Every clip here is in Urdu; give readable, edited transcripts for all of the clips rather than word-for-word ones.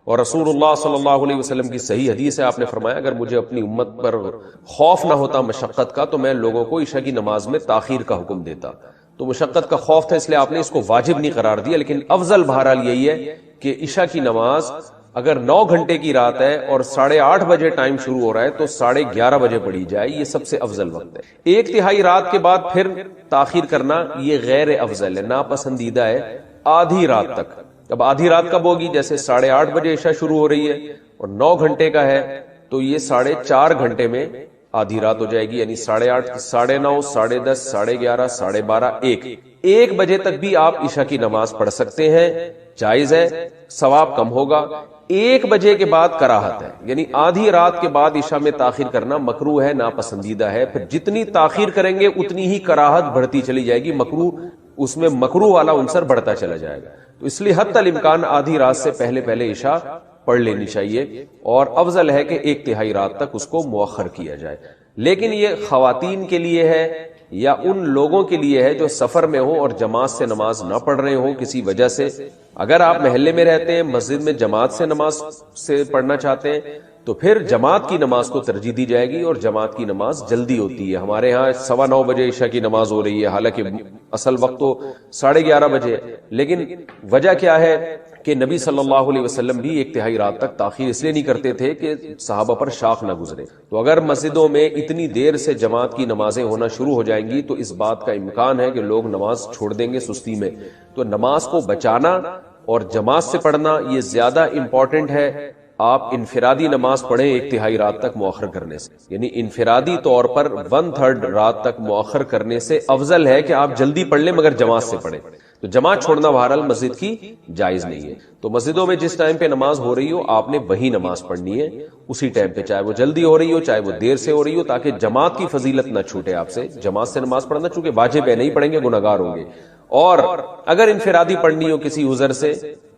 اور رسول اللہ صلی اللہ علیہ وسلم کی صحیح حدیث ہے، آپ نے فرمایا اگر مجھے اپنی امت پر خوف نہ ہوتا مشقت کا تو میں لوگوں کو عشاء کی نماز میں تاخیر کا حکم دیتا. تو مشقت کا خوف تھا اس لیے آپ نے اس کو واجب نہیں قرار دیا، لیکن افضل بہرحال یہی ہے کہ عشاء کی نماز اگر 9 گھنٹے کی رات ہے اور 8:30 بجے ٹائم شروع ہو رہا ہے تو 11:30 بجے پڑھی جائے، یہ سب سے افضل وقت ہے. 1/3 رات کے بعد پھر تاخیر کرنا یہ غیر افضل ہے، ناپسندیدہ ہے آدھی رات تک. اب آدھی رات کب ہوگی؟ جیسے 8:30 بجے عشاء شروع ہو رہی ہے اور 9 گھنٹے کا ہے تو یہ 4.5 گھنٹے میں آدھی رات ہو جائے گی، یعنی 8:30 9:30 10:30 11:30 12:30 1 بجے تک بھی آپ عشاء کی نماز پڑھ سکتے ہیں، جائز ہے، ثواب کم ہوگا. 1 بجے کے بعد کراہت ہے، یعنی آدھی رات کے بعد عشاء میں تاخیر کرنا مکروہ ہے، ناپسندیدہ ہے. پھر جتنی تاخیر کریں گے اتنی ہی کراہت بڑھتی چلی جائے گی، مکروہ اس میں مکروہ والا عنصر بڑھتا چلا جائے گا. تو اس لیے حتی الامکان آدھی رات سے پہلے عشاء پڑھ لینی چاہیے، اور افضل ہے کہ 1/3 رات تک اس کو مؤخر کیا جائے. لیکن یہ خواتین کے لیے ہے یا ان لوگوں کے لیے ہے جو سفر میں ہو اور جماعت سے نماز نہ پڑھ رہے ہوں کسی وجہ سے. اگر آپ محلے میں رہتے ہیں، مسجد میں جماعت سے نماز سے پڑھنا چاہتے ہیں تو پھر جماعت کی نماز کو ترجیح دی جائے گی، اور جماعت کی نماز جلدی ہوتی ہے. ہمارے ہاں 9:15 بجے عشاء کی نماز ہو رہی ہے، حالانکہ اصل وقت تو 11:30 بجے. لیکن وجہ کیا ہے کہ نبی صلی اللہ علیہ وسلم بھی 1/3 رات تک تاخیر اس لیے نہیں کرتے تھے کہ صحابہ پر شاخ نہ گزرے. تو اگر مسجدوں میں اتنی دیر سے جماعت کی نمازیں ہونا شروع ہو جائیں گی تو اس بات کا امکان ہے کہ لوگ نماز چھوڑ دیں گے سستی میں. تو نماز کو بچانا اور جماعت سے پڑھنا یہ زیادہ امپورٹنٹ ہے. آپ انفرادی نماز پڑھیں 1/3 رات تک مؤخر کرنے سے، یعنی انفرادی طور پر 1/3 رات تک مؤخر کرنے سے افضل ہے کہ آپ جلدی پڑھ لیں مگر جماعت سے پڑھیں. تو جماعت چھوڑنا بہرحال مسجد کی جائز نہیں ہے. تو مسجدوں میں جس ٹائم پہ نماز ہو رہی ہو آپ نے وہی نماز پڑھنی ہے اسی ٹائم پہ، چاہے وہ جلدی ہو رہی ہو چاہے وہ دیر سے ہو رہی ہو، تاکہ جماعت کی فضیلت نہ چھوٹے آپ سے. جماعت سے نماز پڑھنا چونکہ واجب ہے، نہیں پڑھیں گے گناہگار ہوں گے. اور اگر انفرادی پڑھنی ہو کسی عذر سے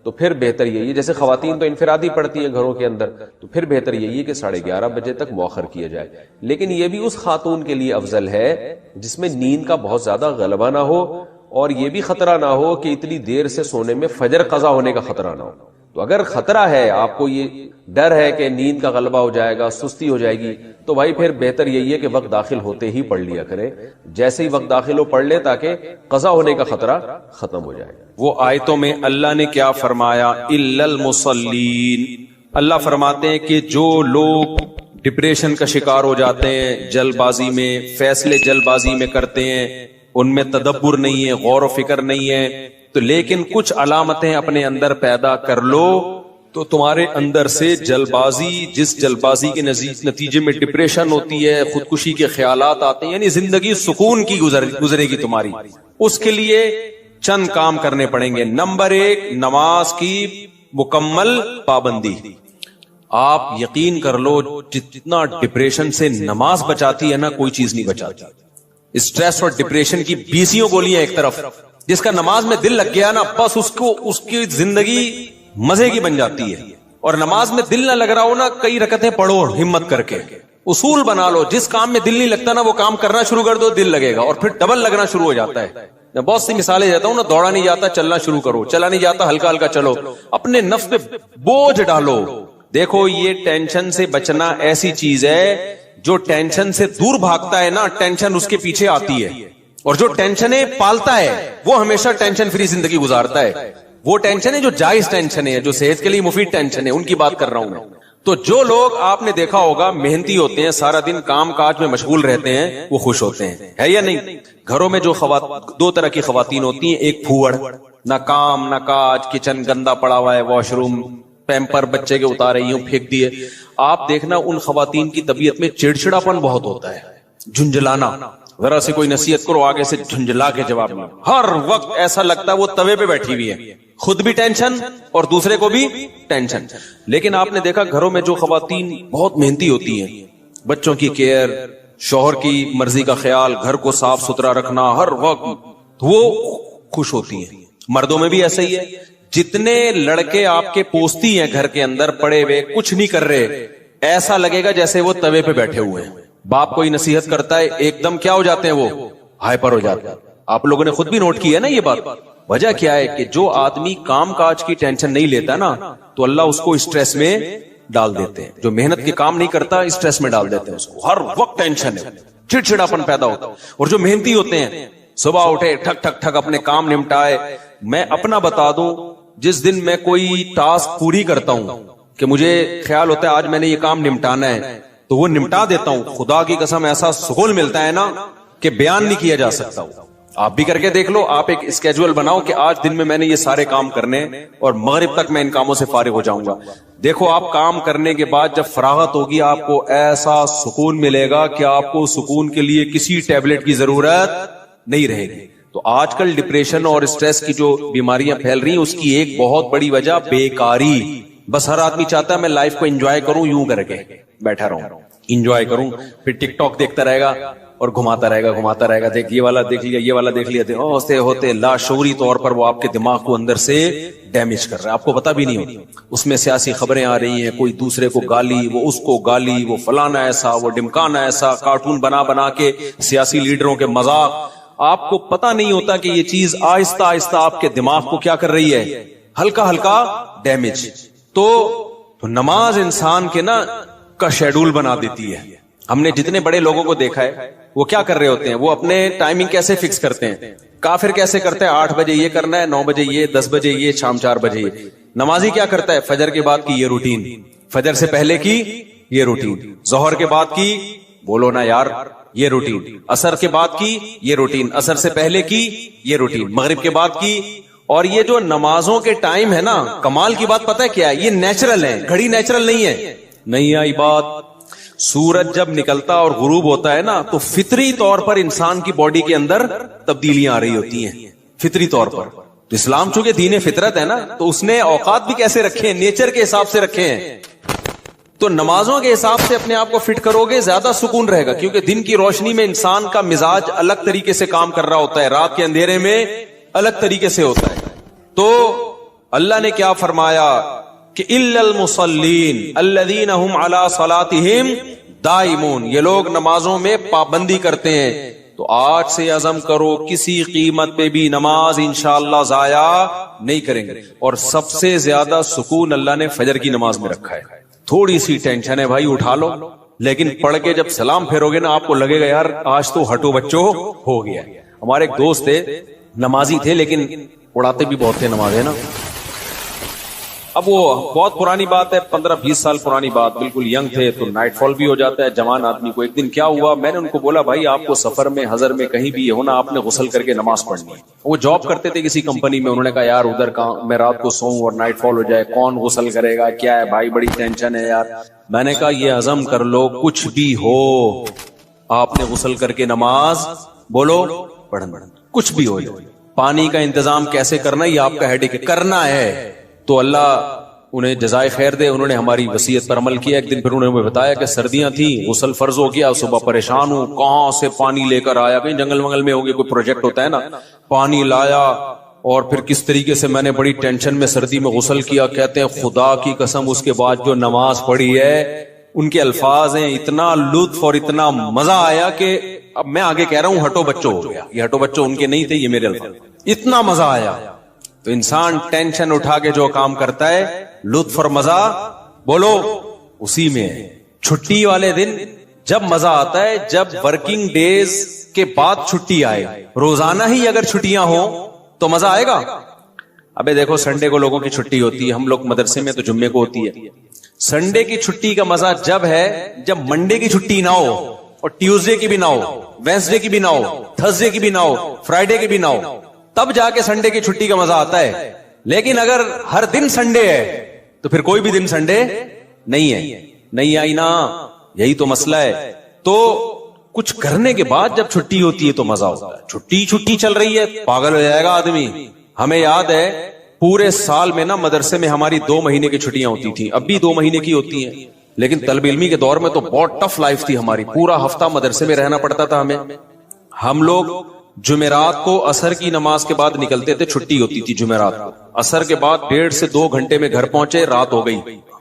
تو پھر بہتر یہی ہے، جیسے خواتین تو انفرادی پڑھتی ہیں گھروں کے اندر، تو پھر بہتر یہی ہے کہ 11:30 بجے تک مؤخر کیا جائے. لیکن یہ بھی اس خاتون کے لیے افضل ہے جس میں نیند کا بہت زیادہ غلبہ نہ ہو اور یہ بھی خطرہ نہ ہو کہ اتنی دیر سے سونے میں فجر قضا ہونے کا خطرہ نہ ہو. تو اگر خطرہ ہے، آپ کو یہ ڈر ہے کہ نیند کا غلبہ ہو جائے گا، سستی ہو جائے گی، تو بھائی پھر بہتر یہی ہے کہ وقت داخل ہوتے ہی پڑھ لیا کرے. جیسے ہی وقت داخل ہو پڑھ لے تاکہ قضا ہونے کا خطرہ ختم ہو جائے. وہ آیتوں میں اللہ نے کیا فرمایا؟ الا المصلین. اللہ فرماتے ہیں کہ جو لوگ ڈپریشن کا شکار ہو جاتے ہیں، جلد بازی میں فیصلے جلد بازی میں کرتے ہیں، ان میں تدبر نہیں ہے، غور و فکر نہیں ہے، تو لیکن کچھ علامتیں اپنے اندر پیدا کر لو تو تمہارے اندر سے جلد بازی، جس جلد بازی کے نتیجے میں ڈپریشن ہوتی ہے، خودکشی کے خیالات آتے ہیں، یعنی زندگی سکون کی گزرے گی تمہاری. اس کے لیے چند کام کرنے پڑیں گے. نمبر 1، نماز کی مکمل پابندی. آپ یقین کر لو جتنا ڈپریشن سے نماز بچاتی ہے نا، کوئی چیز نہیں بچاتی. اسٹریس اور ڈپریشن کی 20 گولیاں ایک طرف، جس کا نماز میں دل لگ گیا نا بس اس کی زندگی مزے کی بن جاتی ہے. اور نماز میں دل نہ لگ رہا ہو نا، کئی رکعتیں پڑھو ہمت کر کے. اصول بنا لو، جس کام میں دل نہیں لگتا نا وہ کام کرنا شروع کر دو، دل لگے گا اور پھر ڈبل لگنا شروع ہو جاتا ہے. میں بہت سی مثالیں دیتا ہوں نا، دوڑا نہیں جاتا چلنا شروع کرو، چلا نہیں جاتا ہلکا ہلکا چلو، اپنے نفس پہ بوجھ ڈالو. دیکھو یہ ٹینشن سے بچنا ایسی چیز ہے، جو ٹینشن سے دور بھاگتا ہے نا ٹینشن اس کے پیچھے آتی ہے، اور جو ٹینشنیں پالتا ہے وہ ہمیشہ ٹینشن فری زندگی گزارتا ہے. وہ ٹینشن ہے جو جائز ٹینشن ہے، جو صحت کے لیے مفید ٹینشن ہے، ان کی بات کر رہا ہوں میں. تو جو لوگ آپ نے دیکھا ہوگا محنتی ہوتے ہیں، سارا دن کام کاج میں مشغول رہتے ہیں، وہ خوش ہوتے ہیں، ہے یا نہیں؟ گھروں میں جو دو طرح کی خواتین ہوتی ہیں، ایک پھوڑ، نہ کام نہ کاج، کچن گندا پڑا ہوا ہے، واش روم پیمپر بچے کے اتارے ہوں پھینک دیے. آپ دیکھنا ان خواتین کی طبیعت میں چڑچڑاپن بہت ہوتا ہے، جھنجھلانا. ذرا سے کوئی نصیحت کرو آگے سے جھنجھلا کے جواب میں، ہر وقت ایسا لگتا ہے وہ توے پہ بیٹھی ہوئی ہے، خود بھی ٹینشن اور دوسرے کو بھی ٹینشن. لیکن آپ نے دیکھا گھروں میں جو خواتین بہت محنتی ہوتی ہیں، بچوں کی کیئر، شوہر کی مرضی کا خیال، گھر کو صاف ستھرا رکھنا ہر وقت، وہ خوش ہوتی ہیں. مردوں میں بھی ایسا ہی ہے. جتنے لڑکے آپ کے پوستی ہیں گھر کے اندر پڑے ہوئے کچھ نہیں کر رہے، ایسا لگے گا جیسے وہ توے پہ بیٹھے ہوئے ہیں. باپ کوئی نصیحت کرتا ہے ایک دم کیا ہو جاتے ہیں، وہ ہائپر ہو جاتے ہیں. آپ لوگوں نے خود بھی نوٹ کی ہے نا یہ بات. وجہ کیا ہے کہ جو آدمی کام کاج کی ٹینشن نہیں لیتا نا تو اللہ اس کو اسٹریس میں ڈال دیتے ہیں. جو محنت کے کام نہیں کرتا اسٹریس میں ڈال دیتے ہیں اس کو, ہر وقت ٹینشن ہے, چڑچڑاپن پیدا ہوتا ہے. اور جو محنتی ہوتے ہیں صبح اٹھے ٹھک ٹھک ٹھک اپنے کام نمٹائے. میں اپنا بتا دوں, جس دن میں کوئی ٹاسک پوری کرتا ہوں کہ مجھے خیال ہوتا ہے آج میں نے یہ کام نمٹانا ہے تو وہ نمٹا دیتا ہوں. خدا کی قسم ایسا سکون ملتا ہے نا کہ بیان نہیں کیا جا سکتا. آپ بھی کر کے دیکھ لو, آپ ایک اسکیجول بناؤ کہ آج دن میں نے یہ سارے کام کرنے اور مغرب تک میں ان کاموں سے فارغ ہو جاؤں گا. دیکھو آپ کام کرنے کے بعد جب فراغت ہوگی آپ کو ایسا سکون ملے گا کہ آپ کو سکون کے لیے کسی ٹیبلٹ کی ضرورت نہیں رہے گی. تو آج کل ڈپریشن اور اسٹریس کی جو بیماریاں پھیل رہی ہیں اس کی ایک بہت بڑی وجہ بیکاری. بس ہر آدمی چاہتا ہے میں لائف کو انجوائے کروں, یوں کر کے بیٹھا رہوں, انجوائے کروں, پھر ٹک ٹاک دیکھتا رہے گا اور گھماتا رہے گا, دیکھ یہ والا دیکھ لیا, یہ والا دیکھ لیا. ہوتے لاشعوری طور پر وہ آپ کے دماغ کو اندر سے ڈیمیج کر رہا ہے, آپ کو پتا بھی نہیں ہوتا. اس میں سیاسی خبریں آ رہی ہیں, کوئی دوسرے کو گالی, وہ اس کو گالی, وہ فلانا ایسا, وہ ڈمکانا ایسا, کارٹون بنا کے سیاسی لیڈروں کے مذاق. آپ کو پتا نہیں ہوتا کہ یہ چیز آہستہ آہستہ آپ کے دماغ کو کیا کر رہی ہے, ہلکا ہلکا ڈیمیج. تو نماز انسان کے نا کا شیڈول بنا دیتی ہے. ہم نے جتنے بڑے لوگوں کو دیکھا ہے وہ کیا کر رہے ہوتے ہیں, وہ اپنے ٹائمنگ کیسے فکس کرتے ہیں. کافر کیسے کرتے ہیں, 8 بجے یہ کرنا ہے, 9 بجے یہ, 10 بجے یہ, شام 4 بجے یہ. نمازی کیا کرتا ہے, فجر کے بعد کی یہ روٹین, فجر سے پہلے کی یہ روٹین, ظہر کے بعد کی, بولو نا یار, یہ روٹین, عصر کے بعد کی یہ روٹین, عصر سے پہلے کی یہ روٹین, مغرب کے بعد کی. اور یہ جو نمازوں کے ٹائم ہے نا, کمال کی بات پتہ ہے کیا ہے, یہ نیچرل ہے, گھڑی نیچرل نہیں ہے. نہیں آئی بات. سورج جب نکلتا اور غروب ہوتا ہے نا تو فطری طور پر انسان کی باڈی کے اندر تبدیلیاں آ رہی ہوتی ہیں, فطری طور پر. تو اسلام چونکہ دین فطرت ہے نا تو اس نے اوقات بھی کیسے رکھے ہیں, نیچر کے حساب سے رکھے ہیں. تو نمازوں کے حساب سے اپنے آپ کو فٹ کرو گے زیادہ سکون رہے گا, کیونکہ دن کی روشنی میں انسان کا مزاج الگ طریقے سے کام کر رہا ہوتا ہے, رات کے اندھیرے میں الگ طریقے سے ہوتا ہے. تو اللہ نے کیا فرمایا کہ الا المصلین الذین هم علی صلاتهم دائمون, یہ لوگ نمازوں میں پابندی کرتے ہیں. تو آج سے عزم کرو کسی قیمت پہ بھی نماز انشاءاللہ ضائع نہیں کریں گے. اور سب سے زیادہ سکون اللہ نے فجر کی نماز میں رکھا ہے. تھوڑی سی ٹینشن ہے بھائی اٹھا لو, لیکن پڑھ کے جب سلام پھیرو گے نا آپ کو لگے گا یار آج تو ہٹو بچو ہو گیا. ہمارے ایک دوست تھے, نمازی تھے لیکن اڑاتے بھی بہت تھے نماز, ہے نا. اب وہ بہت پرانی بات ہے, 15-20 سال پرانی بات, بالکل ینگ تھے تو نائٹ فال بھی ہو جاتا ہے جوان آدمی کو. ایک دن کیا ہوا, میں نے ان کو بولا بھائی آپ کو سفر میں حضر میں کہیں بھی ہونا, آپ نے غسل کر کے نماز پڑھنی ہے. وہ جاب کرتے تھے کسی کمپنی میں, انہوں نے کہا یار ادھر میں رات کو سوؤں اور نائٹ فال ہو جائے, کون غسل کرے گا, کیا ہے بھائی بڑی ٹینشن ہے یار. میں نے کہا یہ عزم کر لو کچھ بھی ہو آپ نے غسل کر کے نماز بولو پڑھنا, کچھ بھی ہو جائے. پانی کا انتظام کیسے کرنا یہ آپ کا ہیڈک کرنا ہے. تو اللہ انہیں جزائے خیر دے, انہوں نے ہماری وصیت پر عمل کیا. ایک دن پھر انہوں نے بتایا کہ سردیاں تھیں, غسل فرض ہو گیا, صبح پریشان ہوں کہاں سے پانی لے کر آیا, کہیں جنگل منگل میں ہو گیا, کوئی پروجیکٹ ہوتا ہے نا, پانی لایا اور پھر کس طریقے سے میں نے بڑی ٹینشن میں سردی میں غسل کیا. کہتے ہیں خدا کی قسم اس کے بعد جو نماز پڑھی ہے, ان کے الفاظ ہیں, اتنا لطف اور اتنا مزہ آیا کہ اب میں آگے کہہ رہا ہوں ہٹو بچو ہو گیا. یہ ہٹو بچو ان کے نہیں تھے, یہ میرے الفاظ, اتنا مزہ آیا. تو انسان ٹینشن اٹھا کے جو کام کرتا ہے لطف اور مزہ بولو اسی میں ہے. چھٹی والے دن جب مزہ آتا ہے جب ورکنگ ڈیز کے بعد چھٹی آئے. روزانہ ہی اگر چھٹیاں ہو تو مزہ آئے گا. ابے دیکھو سنڈے کو لوگوں کی چھٹی ہوتی ہے, ہم لوگ مدرسے میں تو جمعے کو ہوتی ہے. سنڈے کی چھٹی کا مزہ جب ہے جب منڈے کی چھٹی نہ ہو اور ٹیوزڈے کی بھی نہ ہو, وینسڈے کی بھی نہ ہو, تھرسڈے کی بھی نہ ہو, فرائیڈے کی بھی نہ ہو, تب جا کے سنڈے کی چھٹی کا مزہ آتا ہے. لیکن اگر ہر دن سنڈے ہے تو پھر کوئی بھی دن سنڈے نہیں ہے. نہیں آئی نا, یہی تو مسئلہ ہے. تو کچھ کرنے کے بعد جب چھٹی ہوتی ہے تو مزہ ہوتا ہے. چھٹی چل رہی ہے پاگل ہو جائے گا آدمی. ہمیں یاد ہے پورے سال میں نا مدرسے میں ہماری 2 مہینے کی چھٹیاں ہوتی تھیں, اب بھی 2 مہینے کی ہوتی ہیں, لیکن طالب علمی کے دور میں تو بہت ٹف لائف تھی ہماری. پورا ہفتہ مدرسے میں رہنا پڑتا تھا ہمیں. ہم لوگ جمعرات کو عصر کی نماز کے بعد نکلتے تھے, چھٹی ہوتی تھی جمعرات کو. عصر کے بعد 1.5 سے 2 گھنٹے میں گھر پہنچے, رات ہو گئی,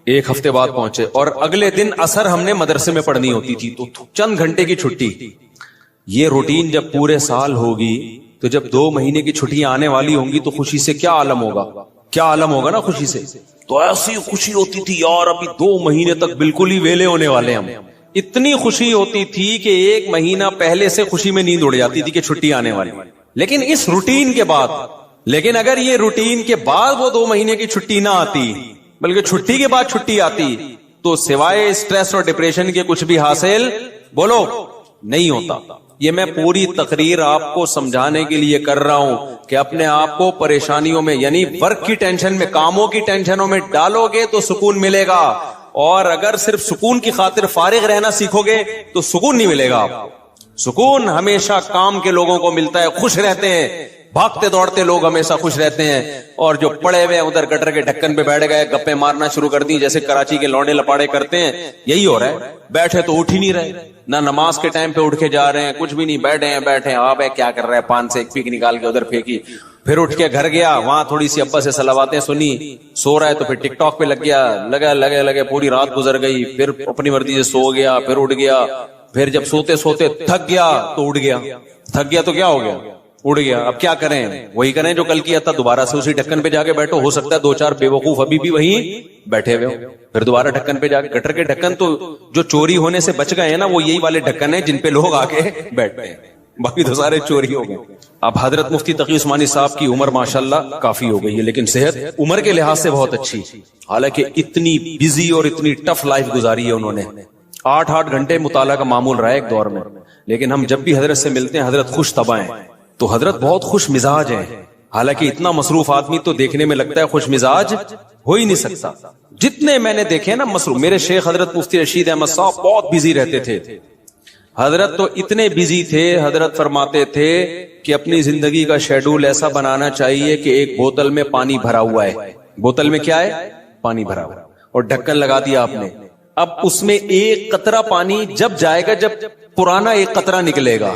1 ہفتے بعد پہنچے, اور اگلے دن عصر ہم نے مدرسے میں پڑھنی ہوتی تھی. تو چند گھنٹے کی چھٹی. یہ روٹین جب پورے سال ہوگی تو جب 2 مہینے کی چھٹیاں آنے والی ہوں گی تو خوشی سے کیا عالم ہوگا, کیا عالم ہوگا نا خوشی سے. تو ایسی خوشی ہوتی تھی یار ابھی 2 مہینے تک بالکل ہی ویلے ہونے والے ہم. اتنی خوشی ہوتی تھی کہ 1 مہینہ پہلے سے خوشی میں نیند اڑ جاتی تھی کہ چھٹی آنے والی. لیکن اس روٹین کے بعد, لیکن اگر یہ روٹین کے بعد وہ 2 مہینے کی چھٹی نہ آتی بلکہ چھٹی کے بعد چھٹی آتی تو سوائے اسٹریس اور ڈپریشن کے کچھ بھی حاصل بولو نہیں ہوتا. یہ میں پوری تقریر آپ کو سمجھانے کے لیے کر رہا ہوں کہ اپنے آپ کو پریشانیوں میں یعنی ورک کی ٹینشن میں, کاموں کی ٹینشنوں میں ڈالو گے تو سکون ملے گا, اور اگر صرف سکون کی خاطر فارغ رہنا سیکھو گے تو سکون نہیں ملے گا آپ کو. سکون ہمیشہ کام کے لوگوں کو ملتا ہے, خوش رہتے ہیں, بھاگتے دوڑتے لوگ ہمیشہ خوش رہتے ہیں. اور جو پڑے ہوئے ادھر گٹر کے ڈھکن پہ بیٹھ گئے, گپے مارنا شروع کر دی جیسے کراچی کے لونڈے لپاڑے کرتے ہیں, یہی ہو رہا ہے. بیٹھے تو اٹھ ہی نہیں رہے, نہ نماز کے ٹائم پہ اٹھ کے جا رہے ہیں, کچھ بھی نہیں, بیٹھے ہیں. آپ کیا کر رہے ہیں, پان سے ایک پیک نکال کے ادھر پھینکی, پھر اٹھ کے گھر گیا, وہاں تھوڑی سی ابا سے صلواتیں سنی, سو رہا ہے تو پھر ٹک ٹاک پہ لگ گیا, لگے پوری رات گزر گئی, پھر اپنی مرضی سے سو گیا, پھر اٹھ گیا, پھر جب سوتے سوتے تھک گیا تو اٹھ گیا, تھک گیا تو کیا ہو گیا, اڑ گیا. اب کیا کریں, وہی کریں جو کل کیا تھا, دوبارہ سے اسی ڈھکن پہ جا کے بیٹھو. ہو سکتا ہے 2-4 بے وقوف ابھی بھی وہیں بیٹھے ہوئے ہو, پھر دوبارہ ڈھکن پہ جا کے. گٹر کے ڈھکن تو جو چوری ہونے سے بچ گئے ہیں نا, وہ یہی والے ڈھکن ہیں جن پہ لوگ آ کے بیٹھتے ہیں, باقی تو سارے چوری ہو گئے. اب حضرت مفتی تقی عثمانی صاحب کی عمر ماشاءاللہ کافی ہو گئی ہے, لیکن صحت عمر کے لحاظ سے بہت اچھی, حالانکہ اتنی بزی اور اتنی ٹف لائف گزاری ہے انہوں نے. 8 گھنٹے مطالعہ کا معمول رہا ہے ایک دور میں, لیکن ہم جب بھی حضرت سے ملتے ہیں حضرت خوش طبع ہیں, تو حضرت بہت خوش مزاج ہیں. حالانکہ اتنا مصروف آدمی تو دیکھنے میں لگتا ہے خوش مزاج ہو ہی نہیں سکتا. جتنے میں نے دیکھے نا مصروف, میرے شیخ حضرت مفتی رشید احمد صاحب بہت بزی رہتے تھے. حضرت تو اتنے بزی تھے, حضرت فرماتے تھے کہ اپنی زندگی کا شیڈول ایسا بنانا چاہیے کہ ایک بوتل میں پانی بھرا ہوا ہے, بوتل میں کیا ہے, پانی بھرا ہوا, اور ڈھکن لگا دیا آپ نے. اب اس میں ایک قطرہ پانی جب جائے گا جب پرانا ایک قطرہ نکلے گا.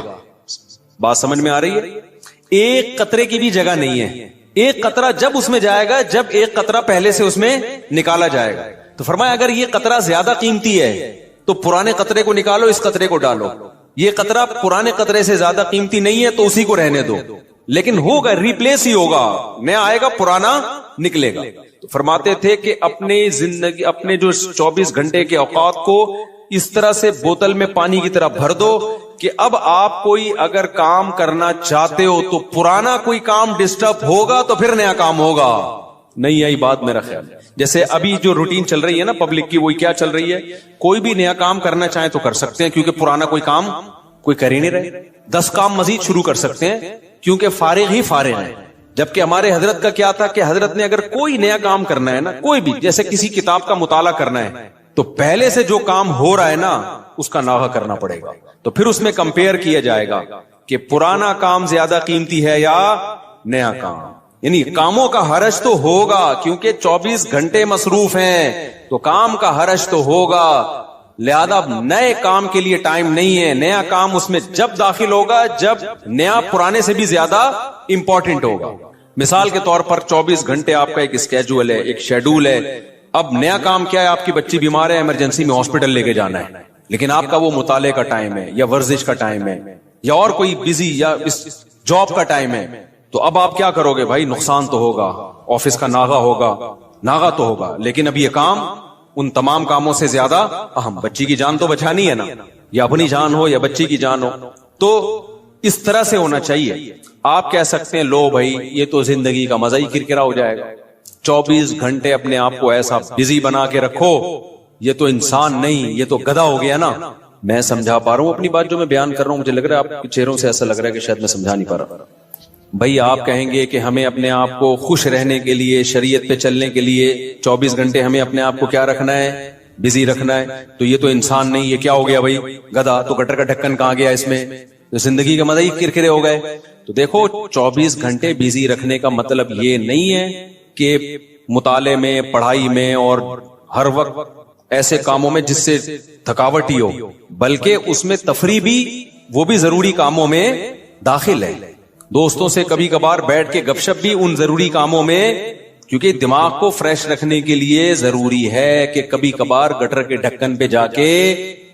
بات سمجھ میں آ رہی ہے؟ ایک قطرے کی بھی جگہ نہیں ہے, ایک قطرہ جب اس میں جائے گا جب ایک قطرہ پہلے سے اس میں نکالا جائے گا. تو فرمایا اگر یہ قطرہ زیادہ قیمتی ہے تو پرانے قطرے کو نکالو, اس قطرے کو ڈالو. یہ قطرہ پرانے قطرے سے زیادہ قیمتی نہیں ہے تو اسی کو رہنے دو, لیکن ہوگا ریپلیس ہی ہوگا, نیا آئے گا پرانا نکلے گا. تو فرماتے تھے کہ اپنی زندگی, اپنے جو 24 گھنٹے کے اوقات کو اس طرح سے بوتل میں پانی کی طرح بھر دو کہ اب آپ کوئی اگر کام کرنا چاہتے ہو تو پرانا کوئی کام ڈسٹرب ہوگا تو پھر نیا کام ہوگا. نہیں آئی بات میرا خیال. جیسے ابھی جو روٹین چل رہی ہے نا پبلک کی, وہی کیا چل رہی ہے, کوئی بھی نیا کام کرنا چاہیں تو کر سکتے ہیں کیونکہ پرانا کوئی کام کوئی کر ہی نہیں رہے. 10 کام مزید شروع کر سکتے ہیں کیونکہ فارغ ہی فارغ ہیں. جبکہ ہمارے حضرت کا کیا تھا کہ حضرت نے اگر کوئی نیا کام کرنا ہے نا, کوئی بھی, جیسے کسی کتاب کا مطالعہ کرنا ہے تو پہلے سے جو کام ہو رہا ہے نا اس کا ناغہ کرنا پڑے گا. تو پھر اس میں کمپیئر کیا جائے گا کہ پرانا کام زیادہ قیمتی ہے یا نیا کام. یعنی کاموں کا حرج تو ہوگا کیونکہ 24 گھنٹے مصروف ہیں تو کام کا حرج تو ہوگا, لہذا نئے کام کے لیے ٹائم نہیں ہے. نیا کام اس میں جب داخل ہوگا جب نیا پرانے سے بھی زیادہ امپورٹنٹ ہوگا. مثال کے طور پر 24 گھنٹے آپ کا ایک اسکیجول ہے, ایک شیڈول ہے. اب نیا کام کیا ہے, آپ کی بچی بیمار ہے, ایمرجنسی میں ہاسپٹل لے کے جانا ہے, لیکن آپ کا وہ مطالعے کا ٹائم ہے یا ورزش کا ٹائم ہے یا اور کوئی بزی یا جاب کا ٹائم ہے. تو اب آپ کیا کرو گے بھائی, نقصان تو ہوگا, آفس کا ناغہ ہوگا, ناغہ تو ہوگا, لیکن اب یہ کام ان تمام کاموں سے زیادہ اہم. بچی کی جان تو بچانی ہے نا, یا اپنی جان ہو یا بچی کی جان ہو. تو اس طرح سے ہونا چاہیے. آپ کہہ سکتے ہیں لو بھائی یہ تو زندگی کا مزہ ہی کرکرا ہو جائے گا, 24 گھنٹے اپنے آپ کو ایسا بزی بنا کے رکھو, یہ تو انسان نہیں, یہ تو گدھا ہو گیا نا. میں سمجھا پا رہا ہوں اپنی بات جو میں بیان کر رہا ہوں, مجھے لگ رہا ہے آپ کے چہروں سے ایسا لگ رہا ہے کہ شاید میں سمجھا نہیں پا رہا. بھائی آپ کہیں گے کہ ہمیں اپنے آپ کو خوش رہنے کے لیے, شریعت پہ چلنے کے لیے 24 گھنٹے ہمیں اپنے آپ کو کیا رکھنا ہے, بزی رکھنا ہے. تو یہ تو انسان نہیں, یہ کیا ہو گیا بھائی, گدھا. تو گٹر کا ڈھکن کہاں گیا اس میں, تو زندگی کا مزہ ہی کرکرے ہو گئے. تو دیکھو 24 گھنٹے بزی رکھنے کا مطلب یہ نہیں ہے کہ مطالعے میں, پڑھائی میں اور ہر وقت ایسے کاموں میں جس سے تھکاوٹ ہی ہو, بلکہ اس میں تفریح بھی, وہ بھی ضروری کاموں میں داخل ہے. دوستوں سے کبھی کبھار بیٹھ کے گپ شپ بھی ان ضروری کاموں میں, کیونکہ دماغ کو فریش رکھنے کے لیے ضروری ہے کہ کبھی کبھار گٹر کے ڈھکن پہ جا کے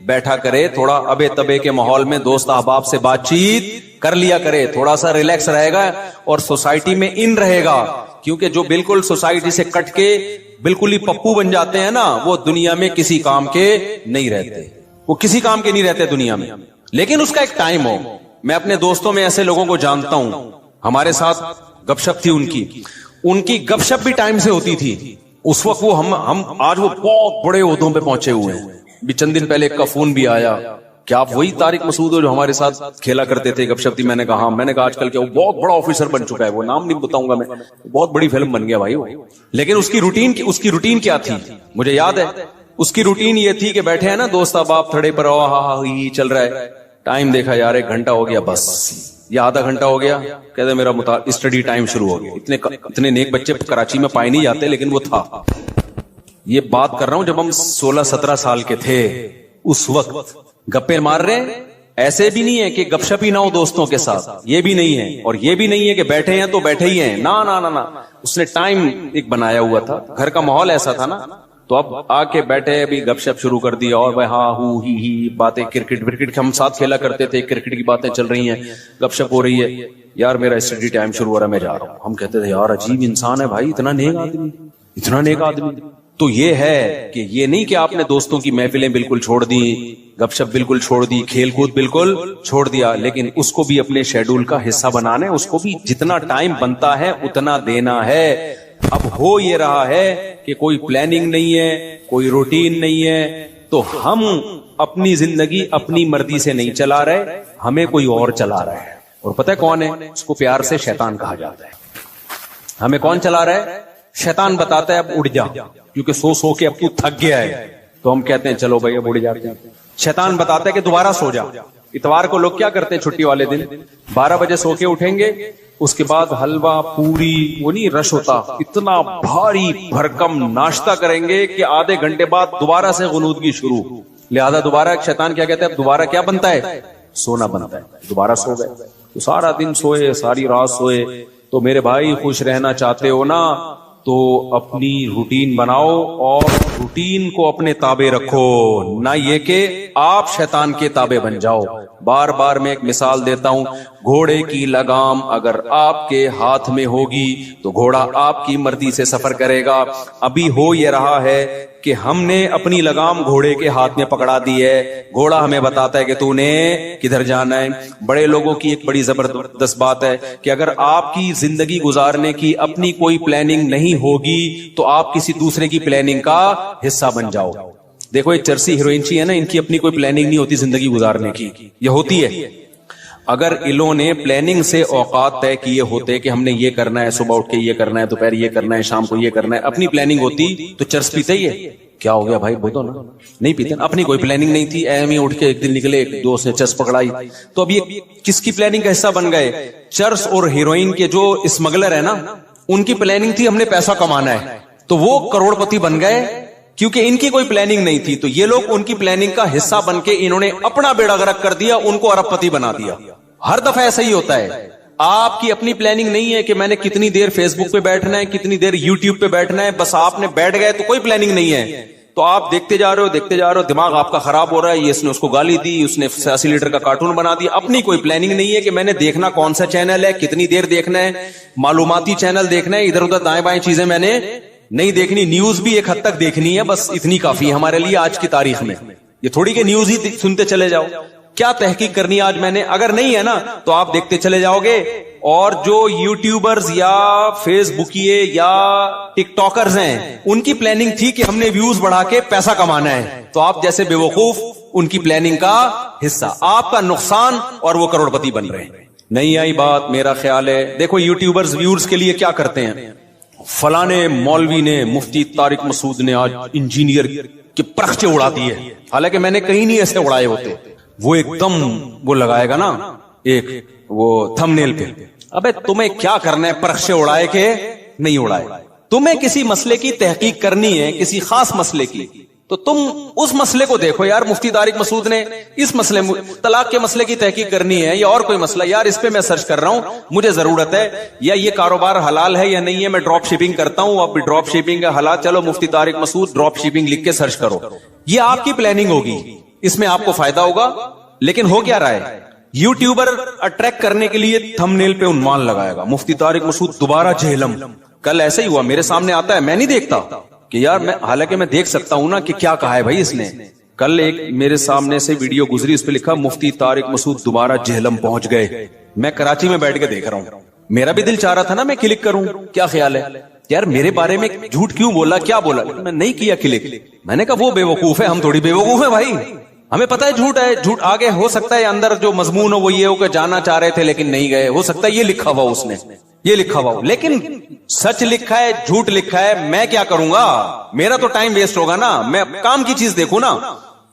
بیٹھا کرے, تھوڑا ابے تبے کے ماحول میں دوست احباب سے بات چیت کر لیا کرے, تھوڑا سا ریلیکس رہے گا اور سوسائٹی میں ان رہے گا. کیونکہ جو بالکل سوسائٹی سے کٹ کے بالکل ہی پپو بن جاتے ہیں نا, وہ دنیا میں کسی کام کے نہیں رہتے, وہ کسی کام کے نہیں رہتے دنیا میں. لیکن اس کا ایک ٹائم ہو. میں اپنے دوستوں میں ایسے لوگوں کو جانتا ہوں, ہمارے ساتھ گپ شپ تھی ان کی گپ شپ بھی ٹائم سے ہوتی تھی. اس وقت وہ ہم آج وہ بہت بڑے عہدوں پہ پہنچے ہوئے ہیں. بھی چند دن پہلے ایک کا فون بھی آیا, کیا آپ وہی طارق مسعود ہو جو ہمارے ساتھ کھیلا کرتے تھے, گپ شپ تھی؟ میں نے کہا ہاں. میں نے کہا آج کل کیا وہ بہت بڑا آفیسر بن چکا ہے, وہ نام نہیں بتاؤں گا میں, بہت بڑی فلم بن گیا بھائی وہ. لیکن اس کی روٹین کیا تھی مجھے یاد ہے. اس کی روٹین یہ تھی کہ بیٹھے ہیں نا دوست احباب تھڑے پر, ہی چل رہا ہے. ٹائم دیکھا یار 1 گھنٹہ ہو گیا بس, یا آدھا گھنٹہ ہو گیا, کہتے میرا اسٹڈی ٹائم شروع ہو گیا. اتنے نیک بچے کراچی میں پائے نہیں جاتے, لیکن وہ تھا. یہ بات کر رہا ہوں جب ہم 16-17 سال کے تھے, اس وقت گپے مار رہے. ایسے بھی نہیں ہے کہ گپ شپ ہی نہ ہو دوستوں کے ساتھ, یہ بھی نہیں ہے. اور یہ بھی نہیں ہے کہ بیٹھے ہیں تو بیٹھے ہی ہیں, نا نا نا نا. اس نے ٹائم ایک بنایا ہوا تھا, گھر کا ماحول ایسا تھا نا. تو اب آ کے بیٹھے ابھی گپ شپ شروع کر دیا, اور ہاں ہی باتیں, کرکٹ ہم ساتھ کھیلا کرتے تھے, کرکٹ کی باتیں چل رہی ہیں, گپ شپ ہو رہی ہے. یار میرا اسٹڈی ٹائم شروع ہو رہا ہے, میں جا رہا ہوں. ہم کہتے تھے یار عجیب انسان ہے بھائی, اتنا نیک آدمی. تو یہ ہے کہ یہ نہیں کہ آپ نے دوستوں کی محفلیں بالکل چھوڑ دی, گپ شپ بالکل چھوڑ دی, کھیل کود بالکل چھوڑ دیا, لیکن اس کو بھی اپنے شیڈول کا حصہ بنانا ہے. اس کو بھی جتنا ٹائم بنتا ہے اتنا دینا ہے. اب ہو یہ رہا ہے کہ کوئی پلاننگ نہیں ہے, کوئی روٹین نہیں ہے, تو ہم اپنی زندگی اپنی مرضی سے نہیں چلا رہے, ہمیں کوئی اور چلا رہا ہے. اور پتہ ہے کون ہے؟ اس کو پیار سے شیطان کہا جاتا ہے. ہمیں کون چلا رہا ہے؟ شیطان بتاتا ہے اب اڑ جا, کیونکہ سو کے اب تو تھک گیا ہے. تو ہم کہتے ہیں چلو بھائی اب اڑ جاتے ہیں. شیطان بتاتا ہے کہ دوبارہ سو جا. اتوار کو لوگ کیا کرتے ہیں چھٹی والے دن 12 بجے سو کے اٹھیں گے, اس کے بعد حلوہ پوری وہ نہیں رش ہوتا, اتنا بھاری بھرکم ناشتہ کریں گے کہ آدھے گھنٹے بعد دوبارہ سے غنودگی شروع. لہذا دوبارہ شیطان کیا کہتا ہے, اب دوبارہ کیا بنتا ہے؟ سونا بنتا ہے. دوبارہ سو گئے تو سارا دن سوئے, ساری رات سوئے. تو میرے بھائی خوش رہنا چاہتے ہو نا, تو اپنی روٹین بناؤ اور روٹین کو اپنے تابع رکھو, نہ یہ کہ آپ شیطان کے تابع بن جاؤ. بار بار میں ایک مثال دیتا ہوں, گھوڑے کی لگام اگر آپ کے ہاتھ میں ہوگی تو گھوڑا آپ کی مرضی سے سفر کرے گا. ابھی ہو یہ رہا ہے کہ ہم نے اپنی لگام گھوڑے کے ہاتھ میں پکڑا دی ہے, گھوڑا ہمیں بتاتا ہے کہ تو نے کدھر جانا ہے. بڑے لوگوں کی ایک بڑی زبردست بات ہے کہ اگر آپ کی زندگی گزارنے کی اپنی کوئی پلاننگ نہیں ہوگی تو آپ کسی دوسرے کی پلاننگ کا حصہ بن جاؤ. دیکھو یہ چرسی ہیروئنچی ہے نا, ان کی اپنی کوئی پلاننگ نہیں ہوتی زندگی گزارنے کی, یہ ہوتی ہے. اگر انہوں نے پلاننگ سے اوقات طے کیے ہوتے کہ ہم نے یہ کرنا ہے, صبح اٹھ کے یہ کرنا ہے, دوپہر یہ کرنا ہے, شام کو یہ کرنا ہے, اپنی پلاننگ ہوتی تو چرس پیتے ہی ہے. کیا ہو گیا بھائی, بولو نا, نہیں پیتے. اپنی کوئی پلاننگ نہیں تھی, ایم ہی اٹھ کے ایک دن نکلے, ایک دوست نے چرس پکڑائی. تو اب یہ کس کی پلاننگ کا حصہ بن گئے؟ چرس اور ہیروئن کے جو اسمگلر ہے نا, ان کی پلاننگ تھی ہم نے پیسہ کمانا ہے, تو وہ کروڑ پتی بن گئے, کیونکہ ان کی کوئی پلاننگ نہیں تھی. تو یہ لوگ ان کی پلاننگ کا حصہ بن کے انہوں نے اپنا بیڑا غرق کر دیا, ان کو ارب پتی بنا دیا. ہر دفعہ ایسا ہی ہوتا ہے. آپ کی اپنی پلاننگ نہیں ہے کہ میں نے کتنی دیر فیس بک پہ بیٹھنا ہے, کتنی دیر یوٹیوب پہ بیٹھنا ہے, بس آپ نے بیٹھ گئے تو کوئی پلاننگ نہیں ہے. تو آپ دیکھتے جا رہے ہو, دماغ آپ کا خراب ہو رہا ہے. یہ اس نے اس کو گالی دی, اس نے 80 لیٹر کا کارٹون بنا دیا. اپنی کوئی پلاننگ نہیں ہے کہ میں نے دیکھنا کون سا چینل ہے, کتنی دیر دیکھنا ہے, معلوماتی چینل دیکھنا ہے, ادھر ادھر دائیں بائیں چیزیں میں نے نہیں دیکھنی. نیوز بھی ایک حد تک دیکھنی ہے, بس اتنی کافی ہے ہمارے لیے آج کی تاریخ میں. یہ تھوڑی کہ نیوز ہی سنتے چلے جاؤ. کیا تحقیق کرنی آج میں نے؟ اگر نہیں ہے نا تو آپ دیکھتے چلے جاؤ گے. اور جو یوٹیوبرز یا فیس بکیے یا ٹک ٹاکرز ہیں, ان کی پلاننگ تھی کہ ہم نے ویوز بڑھا کے پیسہ کمانا ہے, تو آپ جیسے بے وقوف ان کی پلاننگ کا حصہ, آپ کا نقصان, اور وہ کروڑ پتی بن رہے ہیں. نہیں آئی بات؟ میرا خیال ہے دیکھو یوٹیوبرز ویورز کے لیے کیا کرتے ہیں. فلانے مولوی نے, مفتی طارق مسعود نے آج انجینئر کے پرخچے اڑا دیے, حالانکہ میں نے کہیں نہیں ایسے اڑائے ہوتے. وہ ایک دم وہ لگائے گا نا ایک وہ تھمبنیل پہ, ابے تمہیں کیا کرنا ہے پرخچے اڑائے کہ نہیں اڑائے؟ تمہیں کسی مسئلے کی تحقیق کرنی ہے, کسی خاص مسئلے کی, تو تم اس مسئلے کو دیکھو. یار مفتی طارق مسعود نے اس مسئلے طلاق کے مسئلے کی تحقیق کرنی ہے, یا اور کوئی مسئلہ, یار اس پہ میں سرچ کر رہا ہوں, مجھے ضرورت ہے, یا یہ کاروبار حلال ہے یا نہیں ہے, میں ڈراپ شپنگ کرتا ہوں, اب ڈراپ شپنگ ہے حلال, چلو مفتی طارق مسعود ڈراپ شپنگ لکھ کے سرچ کرو. یہ آپ کی پلاننگ ہوگی. اس میں آپ کو فائدہ ہوگا. لیکن ہو کیا رہا ہے, یوٹیوبر اٹریکٹ کرنے کے لیے تھمبنیل پہ عنوان لگائے گا, مفتی طارق مسعود دوبارہ جہلم. کل ایسا ہی ہوا, میرے سامنے آتا ہے, میں نہیں دیکھتا کہ یار میں, حالانکہ میں دیکھ سکتا ہوں نا کہ کیا کہا ہے بھائی اس نے. کل ایک میرے سامنے سے ویڈیو گزری, اس پہ لکھا مفتی طارق مسعود دوبارہ جہلم پہنچ گئے. میں کراچی میں بیٹھ کے دیکھ رہا ہوں, میرا بھی دل چاہ رہا تھا نا میں کلک کروں, کیا خیال ہے یار میرے بارے میں جھوٹ کیوں بولا, کیا بولا, میں نہیں کیا کلک. میں نے کہا وہ بے وقوف ہے, ہم تھوڑی بے وقوف ہیں بھائی, ہمیں پتا ہے جھوٹ ہے. جھوٹ آگے ہو سکتا ہے اندر جو مضمون ہو وہ یہ ہو کہ جانا چاہ رہے تھے لیکن نہیں گئے, ہو سکتا ہے یہ لکھا ہوا اس نے, یہ لکھا ہوا, لیکن سچ لکھا ہے جھوٹ لکھا ہے, میں کیا کروں گا, میرا تو ٹائم ویسٹ ہوگا نا, میں کام کی چیز دیکھوں نا.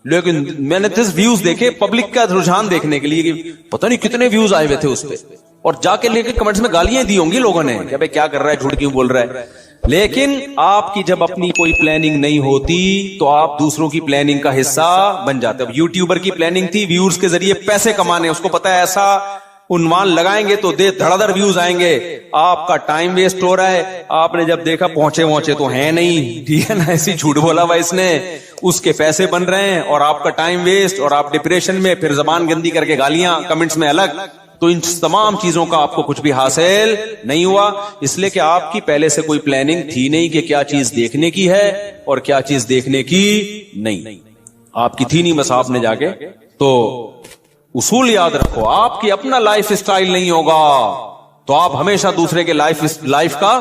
لیکن میں نے ویوز دیکھے پبلک کا رجحان دیکھنے کے لیے کہ پتہ نہیں کتنے ویوز آئے ہوئے تھے اس پہ, اور جا کے لے کے کمنٹس میں گالیاں دی ہوں گی لوگوں نے کہ بھائی کیا کر رہا ہے, جھوٹ کیوں بول رہا ہے. لیکن آپ کی جب اپنی کوئی پلاننگ نہیں ہوتی تو آپ دوسروں کی پلاننگ کا حصہ بن جاتے. اب یوٹیوبر کی پلاننگ تھی ویورز کے ذریعے پیسے کمانے, اس کو پتا ہے ایسا عنوان لگائیں گے تو دھڑا دھڑ ویوز آئیں گے, آپ کا ٹائم ویسٹ ہو رہا ہے. آپ نے جب دیکھا پہنچے تو ہیں نہیں, ٹھیک ہے نا, ایسی جھوٹ بولا ہوا اس نے, اس کے پیسے بن رہے ہیں اور آپ کا ٹائم ویسٹ, اور آپ ڈپریشن میں, پھر زبان گندی کر کے گالیاں کمنٹس میں الگ. تو ان تمام چیزوں کا آپ کو کچھ بھی حاصل نہیں ہوا, اس لیے کہ آپ کی پہلے سے کوئی پلاننگ تھی نہیں کہ کیا چیز دیکھنے کی ہے اور کیا چیز دیکھنے کی نہیں. آپ کی تھی نہیں, بس آپ نے جا کے. تو اصول یاد رکھو, آپ کی اپنا لائف سٹائل نہیں ہوگا تو آپ ہمیشہ دوسرے کے لائف کا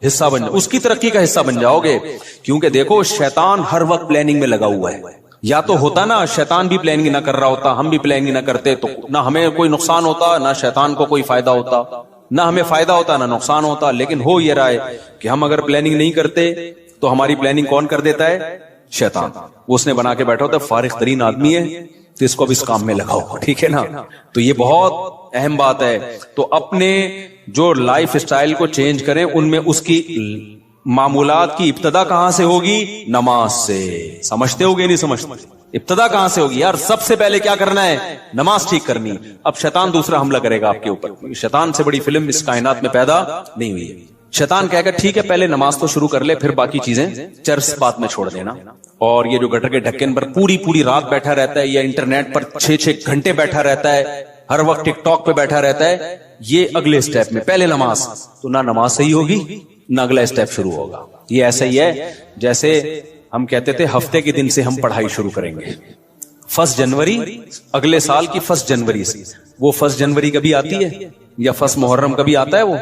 حصہ بن جاؤ, اس کی ترقی کا حصہ بن جاؤ گے. کیونکہ دیکھو شیطان ہر وقت پلاننگ میں لگا ہوا ہے. یا تو ہوتا نا شیطان بھی پلاننگ نہ کر رہا ہوتا, ہم بھی پلاننگ نہ کرتے, تو نہ ہمیں کوئی نقصان ہوتا نہ شیطان کو کوئی فائدہ ہوتا, نہ ہمیں فائدہ ہوتا نہ نقصان ہوتا. لیکن ہو یہ رہا ہے کہ ہم اگر پلاننگ نہیں کرتے تو ہماری پلاننگ کون کر دیتا ہے, شیطان. وہ اس نے بنا کے بیٹھا ہوتا ہے, فارغ ترین آدمی ہے تو اس کو اب اس کام میں لگاؤ, ٹھیک ہے نا. تو یہ بہت اہم بات ہے. تو اپنے جو لائف سٹائل کو چینج کریں, ان میں اس کی معمولات کی ابتدا کہاں سے ہوگی, نماز سے. سمجھتے ہوگے نہیں سمجھتے, ابتدا کہاں سے ہوگی یار, سب سے پہلے کیا کرنا ہے, نماز ٹھیک کرنی. اب شیطان دوسرا حملہ کرے گا آپ کے اوپر. شیطان سے بڑی فلم اس کائنات میں پیدا نہیں ہوئی ہے. شیطان کہے گا ٹھیک ہے پہلے نماز تو شروع کر لے, پھر باقی چیزیں چرس بات میں چھوڑ دینا. اور یہ جو گٹر کے ڈھکن پر پوری رات بیٹھا رہتا ہے, یا انٹرنیٹ پر 6 گھنٹے بیٹھا رہتا ہے, ہر وقت ٹک ٹاک پہ بیٹھا رہتا ہے, یہ اگلے سٹیپ میں, پہلے نماز, تو نہ نماز صحیح ہوگی نہ اگلا سٹیپ شروع ہوگا. یہ ایسا ہی ہے جیسے ہم کہتے تھے ہفتے کے دن سے ہم پڑھائی شروع کریں گے, 1 جنوری, اگلے سال کی 1 جنوری سے. وہ 1 جنوری کبھی آتی ہے, یا 1 محرم کبھی آتا ہے, وہ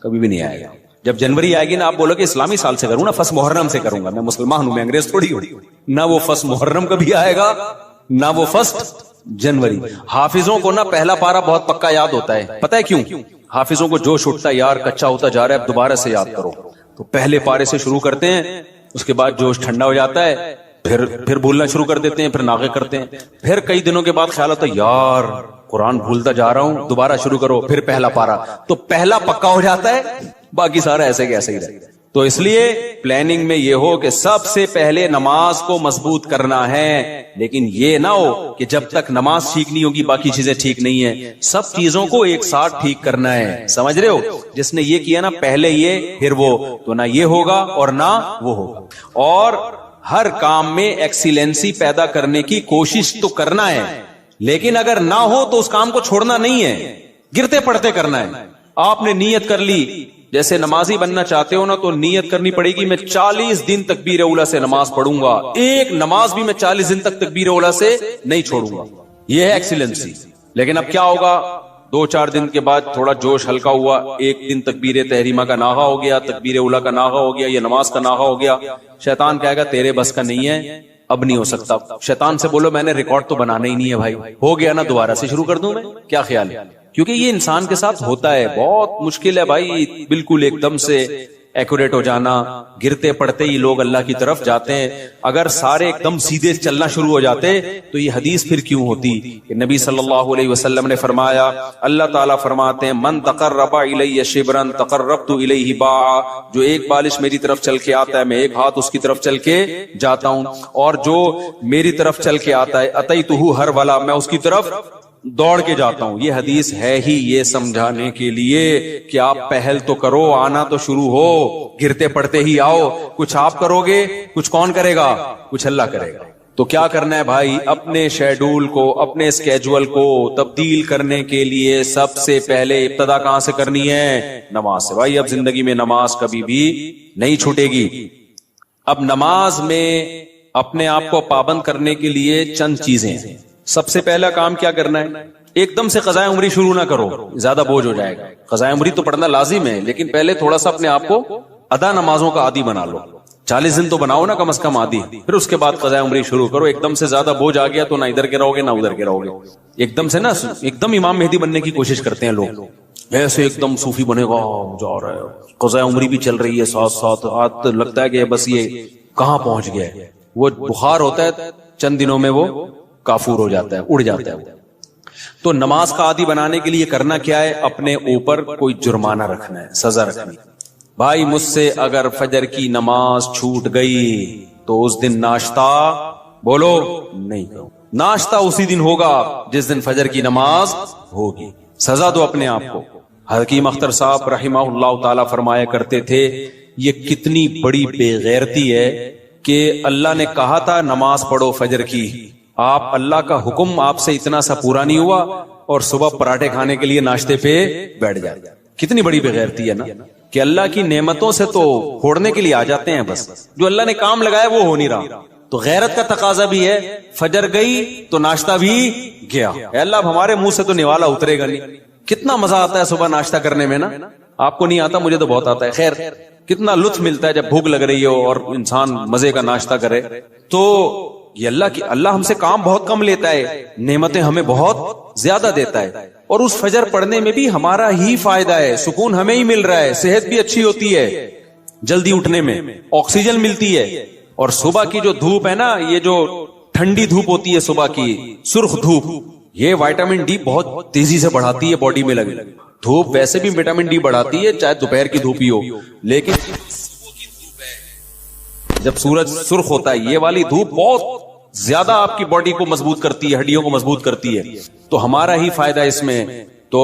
کبھی بھی نہیں آئے گا. جب جنوری آئے گی نا, آپ بولو کہ اسلامی سال سے کروں نا, 1 محرم سے کروں گا, میں مسلمان ہوں, میں انگریز تھوڑی ہوں. نہ وہ 1 محرم کبھی آئے گا نہ وہ 1 جنوری. حافظوں کو نا پہلا پارا بہت پکا یاد ہوتا ہے, پتہ ہے کیوں؟ حافظوں کو جوش اٹھتا ہے, یار کچا ہوتا جا رہا ہے, اب دوبارہ سے یاد کرو. تو پہلے پارے سے شروع کرتے ہیں, اس کے بعد جوش ٹھنڈا ہو جاتا ہے, پھر بھولنا شروع کر دیتے ہیں, پھر ناغے کرتے ہیں, پھر کئی دنوں کے بعد خیال ہوتا ہے یار قرآن بھولتا جا رہا ہوں, دوبارہ شروع کرو, پھر پہلا پارا. تو پہلا پکا ہو جاتا ہے, باقی سارا ایسے کہ ایسے ہی رہتا ہے. تو اس لیے پلاننگ میں یہ ہو کہ سب سے پہلے نماز کو مضبوط کرنا ہے, لیکن یہ نہ ہو کہ جب تک نماز ٹھیک نہیں ہوگی باقی چیزیں ٹھیک نہیں ہیں. سب چیزوں کو ایک ساتھ ٹھیک کرنا ہے, سمجھ رہے ہو؟ جس نے یہ کیا نا پہلے یہ پھر وہ, تو نہ یہ ہوگا اور نہ وہ ہوگا. اور ہر کام میں ایکسیلنسی پیدا کرنے کی کوشش تو کرنا ہے, لیکن اگر نہ ہو تو اس کام کو چھوڑنا نہیں ہے, گرتے پڑتے کرنا ہے. آپ نے نیت کر لی, جیسے نمازی بننا چاہتے ہو نا تو نیت کرنی پڑے گی میں 40 دن تکبیر اولیٰ سے نماز پڑھوں گا, ایک نماز بھی میں 40 دن تک تکبیر اولیٰ سے نہیں چھوڑوں گا. یہ ہے ایکسیلنسی. لیکن اب کیا ہوگا, 2-4 دن کے بعد تھوڑا جوش ہلکا ہوا, ایک دن تکبیر تحریمہ کا ناغہ ہو گیا, تکبیر اولیٰ کا ناغہ ہو گیا, یہ نماز کا ناغہ ہو گیا. شیطان کہے گا تیرے بس کا نہیں ہے, اب نہیں ہو سکتا. شیطان سے بولو میں نے ریکارڈ تو بنانا ہی نہیں ہے بھائی, ہو گیا نا دوبارہ سے شروع کر دوں میں, کیا خیال ہے؟ کیونکہ یہ انسان کے ساتھ ہوتا ہے, بہت مشکل ہے بھائی بالکل ایک دم سے ایکوریٹ ہو جانا. گرتے پڑتے ہی لوگ اللہ کی طرف جاتے ہیں. اگر سارے ایک دم سیدھے چلنا شروع ہو جاتے تو یہ حدیث پھر کیوں ہوتی کہ نبی صلی اللہ علیہ وسلم نے فرمایا, اللہ تعالیٰ فرماتے ہیں من تقرب الی شبرا تقربت الیہ باعا, جو ایک بالش میری طرف چل کے آتا ہے میں ایک ہاتھ اس کی طرف چل کے جاتا ہوں, اور جو میری طرف چل کے آتا ہے اتیتہ ہرولا, میں اس کی طرف دوڑ کے جاتا ہوں. یہ حدیث ہے ہی یہ سمجھانے کے لیے کہ آپ پہل تو کرو, آنا تو شروع ہو, گرتے پڑتے ہی آؤ. کچھ آپ کرو گے, کچھ کون کرے گا, کچھ اللہ کرے گا. تو کیا کرنا ہے بھائی؟ اپنے شیڈول کو، اپنے اسکیجول کو تبدیل کرنے کے لیے سب سے پہلے ابتدا کہاں سے کرنی ہے؟ نماز سے۔ بھائی اب زندگی میں نماز کبھی بھی نہیں چھوٹے گی۔ اب نماز میں اپنے آپ کو پابند کرنے کے لیے چند چیزیں ہیں۔ سب سے پہلا کام کیا کرنا ہے؟ ایک دم سے قضاء عمری شروع نہ کرو، زیادہ بوجھ ہو جائے گا۔ قضاء عمری تو پڑھنا لازم ہے، لیکن پہلے تھوڑا سا اپنے آپ کو ادا نمازوں کا عادی بنا لو۔ 40 دن تو بناؤ نا کم از کم عادی، پھر اس کے بعد قضاء عمری شروع کرو۔ ایک دم سے زیادہ بوجھ آ گیا تو نہ ادھر کے رہو گے نہ ادھر کے رہو گے۔ ایک دم سے نا، ایک دم امام مہدی بننے کی کوشش کرتے ہیں لوگ، ایسے ایک دم صوفی بنے گا، جا رہا ہے، قضاء عمری بھی چل رہی ہے ساتھ ساتھ، آج لگتا ہے کہ بس یہ کہاں پہنچ گیا ہے۔ وہ بخار ہوتا ہے، چند دنوں میں وہ کافور ہو جاتا ہے، اڑ جاتا ہے۔ تو نماز کا عادی بنانے کے لیے کرنا کیا ہے؟ اپنے اوپر کوئی جرمانہ رکھنا ہے، سزا رکھنی۔ بھائی مجھ سے اگر فجر کی نماز چھوٹ گئی تو اس دن ناشتہ بولو نہیں کرو، ناشتہ اسی دن ہوگا جس دن فجر کی نماز ہوگی۔ سزا دو اپنے آپ کو۔ حکیم اختر صاحب رحمہ اللہ تعالی فرمایا کرتے تھے، یہ کتنی بڑی بے غیرتی ہے کہ اللہ نے کہا تھا نماز پڑھو فجر کی، آپ اللہ کا حکم آپ سے اتنا سا پورا نہیں ہوا اور صبح پراٹھے کھانے کے لیے ناشتے پہ بیٹھ جائے۔ کتنی بڑی بے غیرتی ہے نا، کہ اللہ کی نعمتوں سے تو پھوڑنے کے لیے آ جاتے ہیں، بس جو اللہ نے کام لگایا وہ ہو نہیں رہا۔ تو غیرت کا تقاضا بھی ہے، فجر گئی تو ناشتہ بھی گیا۔ اے اللہ اب ہمارے منہ سے تو نوالا اترے گا نہیں۔ کتنا مزہ آتا ہے صبح ناشتہ کرنے میں نا، آپ کو نہیں آتا، مجھے تو بہت آتا ہے۔ خیر کتنا لطف ملتا ہے جب بھوک لگ رہی ہو اور انسان مزے کا ناشتہ کرے۔ تو یہ اللہ ہم سے کام بہت کم لیتا ہے، نعمتیں ہمیں بہت زیادہ دیتا ہے، اور اس فجر پڑھنے میں بھی ہمارا ہی فائدہ ہے، سکون ہمیں ہی مل رہا ہے، صحت بھی اچھی ہوتی ہے، جلدی اٹھنے میں آکسیجن ملتی ہے۔ اور صبح کی جو دھوپ ہے نا، یہ جو ٹھنڈی دھوپ ہوتی ہے صبح کی، سرخ دھوپ، یہ وائٹامن ڈی بہت تیزی سے بڑھاتی ہے باڈی میں لگے۔ دھوپ ویسے بھی وٹامن ڈی بڑھاتی ہے، چاہے دوپہر کی دھوپ ہی ہو، لیکن جب سورج سرخ ہوتا ہے یہ والی دھوپ بہت زیادہ آپ کی باڈی کو مضبوط کرتی ہے، ہڈیوں کو مضبوط کرتی ہے۔ تو ہمارا ہی فائدہ اس میں۔ تو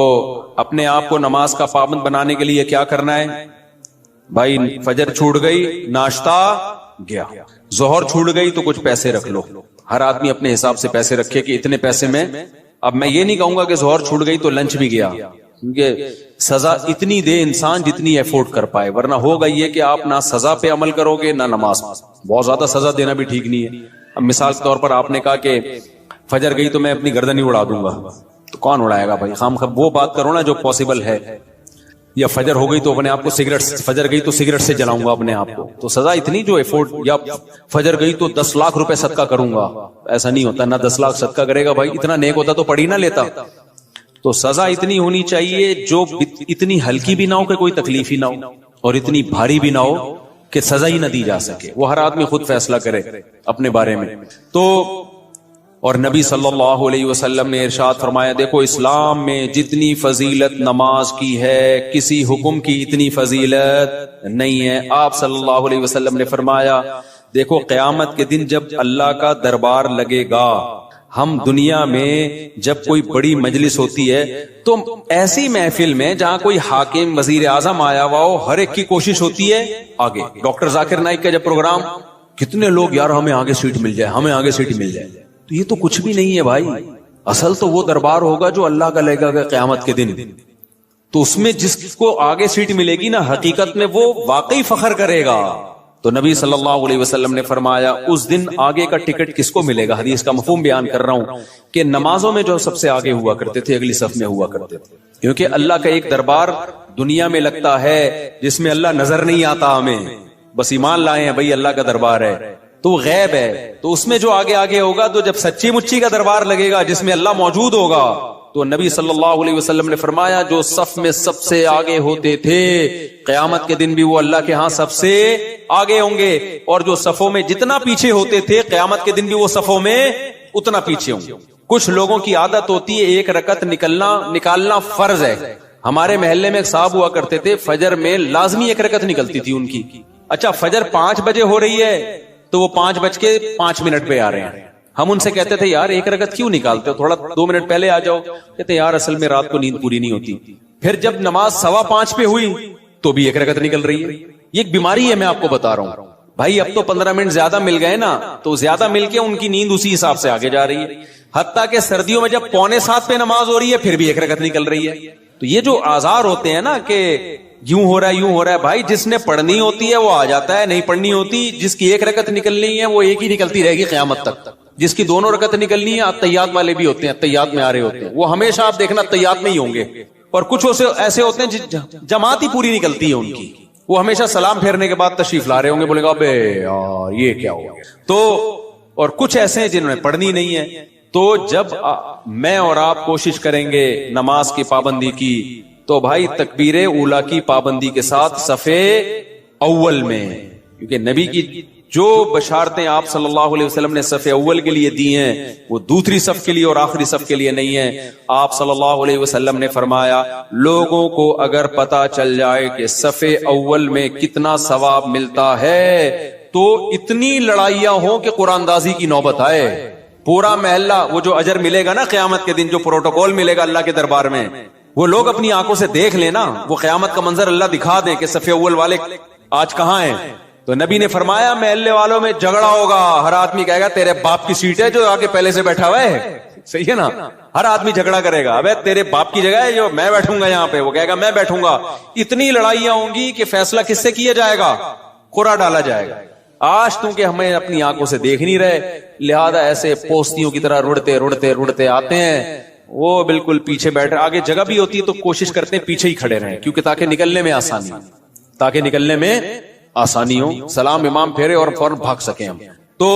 اپنے آپ کو نماز کا پابند بنانے کے لیے کیا کرنا ہے؟ بھائی فجر چھوٹ گئی، ناشتہ گیا، ظہر چھوٹ گئی تو کچھ پیسے رکھ لو۔ ہر آدمی اپنے حساب سے پیسے رکھے کہ اتنے پیسے میں، اب میں یہ نہیں کہوں گا کہ ظہر چھوٹ گئی تو لنچ بھی گیا، کیونکہ سزا اتنی دے انسان جتنی ایفورڈ کر پائے، ورنہ ہوگا یہ کہ آپ نہ سزا پہ عمل کرو گے نہ نماز۔ بہت زیادہ سزا دینا بھی ٹھیک نہیں ہے۔ اب مثال کے طور پر آپ نے کہا کہ فجر گئی تو میں اپنی گردن ہی اڑا دوں گا، تو کون اڑائے گا بھائی؟ خام خب وہ بات کرو نا جو پاسبل ہے۔ یا فجر ہو گئی تو اپنے آپ کو سگریٹ، فجر گئی تو سگریٹ سے جلاؤں گا اپنے آپ کو، تو سزا اتنی جو ایفورڈ، یا فجر گئی تو 10 لاکھ روپے صدقہ کروں گا، ایسا نہیں ہوتا، نہ 10 لاکھ صدقہ کرے گا بھائی، اتنا نیک ہوتا تو پڑھ ہی نہ لیتا۔ تو سزا اتنی ہونی چاہیے جو اتنی ہلکی بھی نہ ہو کہ کوئی تکلیف ہی نہ ہو، اور اتنی بھاری بھی نہ ہو کہ سزا ہی نہ دی جا سکے۔ وہ ہر آدمی خود فیصلہ کرے اپنے بارے میں۔ تو اور نبی صلی اللہ علیہ وسلم نے ارشاد فرمایا، دیکھو اسلام میں جتنی فضیلت نماز کی ہے کسی حکم کی اتنی فضیلت نہیں ہے۔ آپ صلی اللہ علیہ وسلم نے فرمایا، دیکھو قیامت کے دن جب اللہ کا دربار لگے گا، ہم دنیا میں جب کوئی بڑی مجلس ہوتی ہے تو ایسی محفل میں جہاں کوئی حاکم وزیر اعظم آیا ہوا ہو، ہر ایک کی کوشش ہوتی ہے آگے۔ ڈاکٹر ذاکر نائک کا جب پروگرام، کتنے لوگ یار ہمیں آگے سیٹ مل جائے، ہمیں آگے سیٹ مل جائے۔ تو یہ تو کچھ بھی نہیں ہے بھائی، اصل تو وہ دربار ہوگا جو اللہ کا لگے گا قیامت کے دن۔ تو اس میں جس کو آگے سیٹ ملے گی نا، حقیقت میں وہ واقعی فخر کرے گا۔ تو نبی صلی اللہ علیہ وسلم نے فرمایا اس دن آگے کا ٹکٹ کس کو ملے گا؟ حدیث کا مفہوم بیان کر رہا ہوں کہ نمازوں میں جو سب سے آگے ہوا کرتے تھے، اگلی صف میں ہوا کرتے تھے، کیونکہ اللہ کا ایک دربار دنیا میں لگتا ہے جس میں اللہ نظر نہیں آتا، ہمیں بس ایمان لائے ہیں بھائی اللہ کا دربار ہے، تو غیب ہے۔ تو اس میں جو آگے آگے ہوگا، تو جب سچی مچی کا دربار لگے گا جس میں اللہ موجود ہوگا، تو نبی صلی اللہ علیہ وسلم نے فرمایا جو صف میں سب سے آگے ہوتے تھے قیامت کے دن بھی وہ اللہ کے ہاں سب سے آگے ہوں گے، اور جو صفوں میں جتنا پیچھے ہوتے تھے قیامت کے دن بھی وہ صفوں میں اتنا پیچھے ہوں گے۔ کچھ لوگوں کی عادت ہوتی ہے ایک رکعت نکالنا فرض ہے۔ ہمارے محلے میں ایک صاحب ہوا کرتے تھے، فجر میں لازمی ایک رکعت نکلتی تھی ان کی۔ اچھا فجر 5 بجے ہو رہی ہے تو وہ 5:05 پہ آ رہے ہیں۔ ہم ان سے کہتے تھے یار ایک رکعت کیوں نکالتے ہو، تھوڑا 2 منٹ پہلے آ جاؤ۔ کہتے یار اصل میں رات کو نیند پوری نہیں ہوتی۔ پھر جب نماز 5:15 پہ ہوئی تو بھی ایک رکعت نکل رہی ہے۔ یہ ایک بیماری ہے، میں آپ کو بتا رہا ہوں بھائی اب تو 15 منٹ زیادہ مل گئے نا، تو زیادہ مل کے ان کی نیند اسی حساب سے آگے جا رہی ہے. حتیٰ کہ سردیوں میں جب 6:45 پہ نماز ہو رہی ہے پھر بھی 1 رکعت نکل رہی ہے. تو یہ جو آزار ہوتے ہیں نا کہ یوں ہو رہا ہے یوں ہو رہا ہے، بھائی جس نے پڑھنی ہوتی ہے وہ آ جاتا ہے، نہیں پڑھنی ہوتی، جس کی 1 رکعت نکلنی ہے وہ ایک ہی نکلتی رہے گی قیامت تک. جس کی 2 رکعت نکلنی ہے، اتحیات والے بھی ہوتے ہیں، اتحیات میں آ رہے ہوتے ہیں، وہ ہمیشہ آپ دیکھنا اتحیات میں ہی ہوں گے. اور کچھ ایسے ہوتے ہیں جماعت ہی پوری نکلتی ہے ان کی، وہ ہمیشہ سلام پھیرنے کے بعد تشریف لا رہے ہوں گے، بولے گا بے یار یہ کیا ہو گیا. تو اور کچھ ایسے ہیں جنہوں نے پڑھنی نہیں ہے. تو جب میں اور آپ کوشش کریں گے نماز کی پابندی کی، تو بھائی تکبیر اولا کی پابندی کے ساتھ صفے اول میں، کیونکہ نبی کی جو بشارتیں آپ صلی اللہ علیہ وسلم نے صف اول کے لیے دی ہیں وہ دوسری صف کے لیے اور آخری صف کے لیے نہیں ہے. آپ صلی اللہ علیہ وسلم نے فرمایا لوگوں کو اگر پتا چل جائے کہ صف اول میں کتنا ثواب ملتا ہے تو اتنی لڑائیاں ہوں کہ قرآن اندازی کی نوبت آئے. پورا محلہ وہ جو اجر ملے گا نا قیامت کے دن، جو پروٹوکول ملے گا اللہ کے دربار میں، وہ لوگ اپنی آنکھوں سے دیکھ لینا، وہ قیامت کا منظر اللہ دکھا دے کہ صف اول والے آج کہاں ہیں. تو نبی نے فرمایا محلے والوں میں جھگڑا ہوگا، ہر آدمی کہے گا تیرے باپ کی سیٹ ہے جو آگے پہلے سے بیٹھا ہوا ہے. صحیح ہے نا، ہر آدمی جھگڑا کرے گا، ابے تیرے باپ کی جگہ ہے جو میں بیٹھوں گا یہاں پہ، وہ کہے گا میں بیٹھوں گا. اتنی لڑائیاں ہوں گی کہ فیصلہ کس سے کیا جائے گا؟ قرعہ ڈالا جائے گا. آج تو کہ ہمیں اپنی آنکھوں سے دیکھ نہیں رہے، لہذا ایسے پوستیوں کی طرح رڑتے آتے ہیں، وہ بالکل پیچھے بیٹھے. آگے جگہ بھی ہوتی ہے تو کوشش کرتے ہیں پیچھے ہی کھڑے رہیں، کیونکہ تاکہ نکلنے میں آسانی ہو، سلام امام پھیرے اور فوراً بھاگ سکیں ہم. تو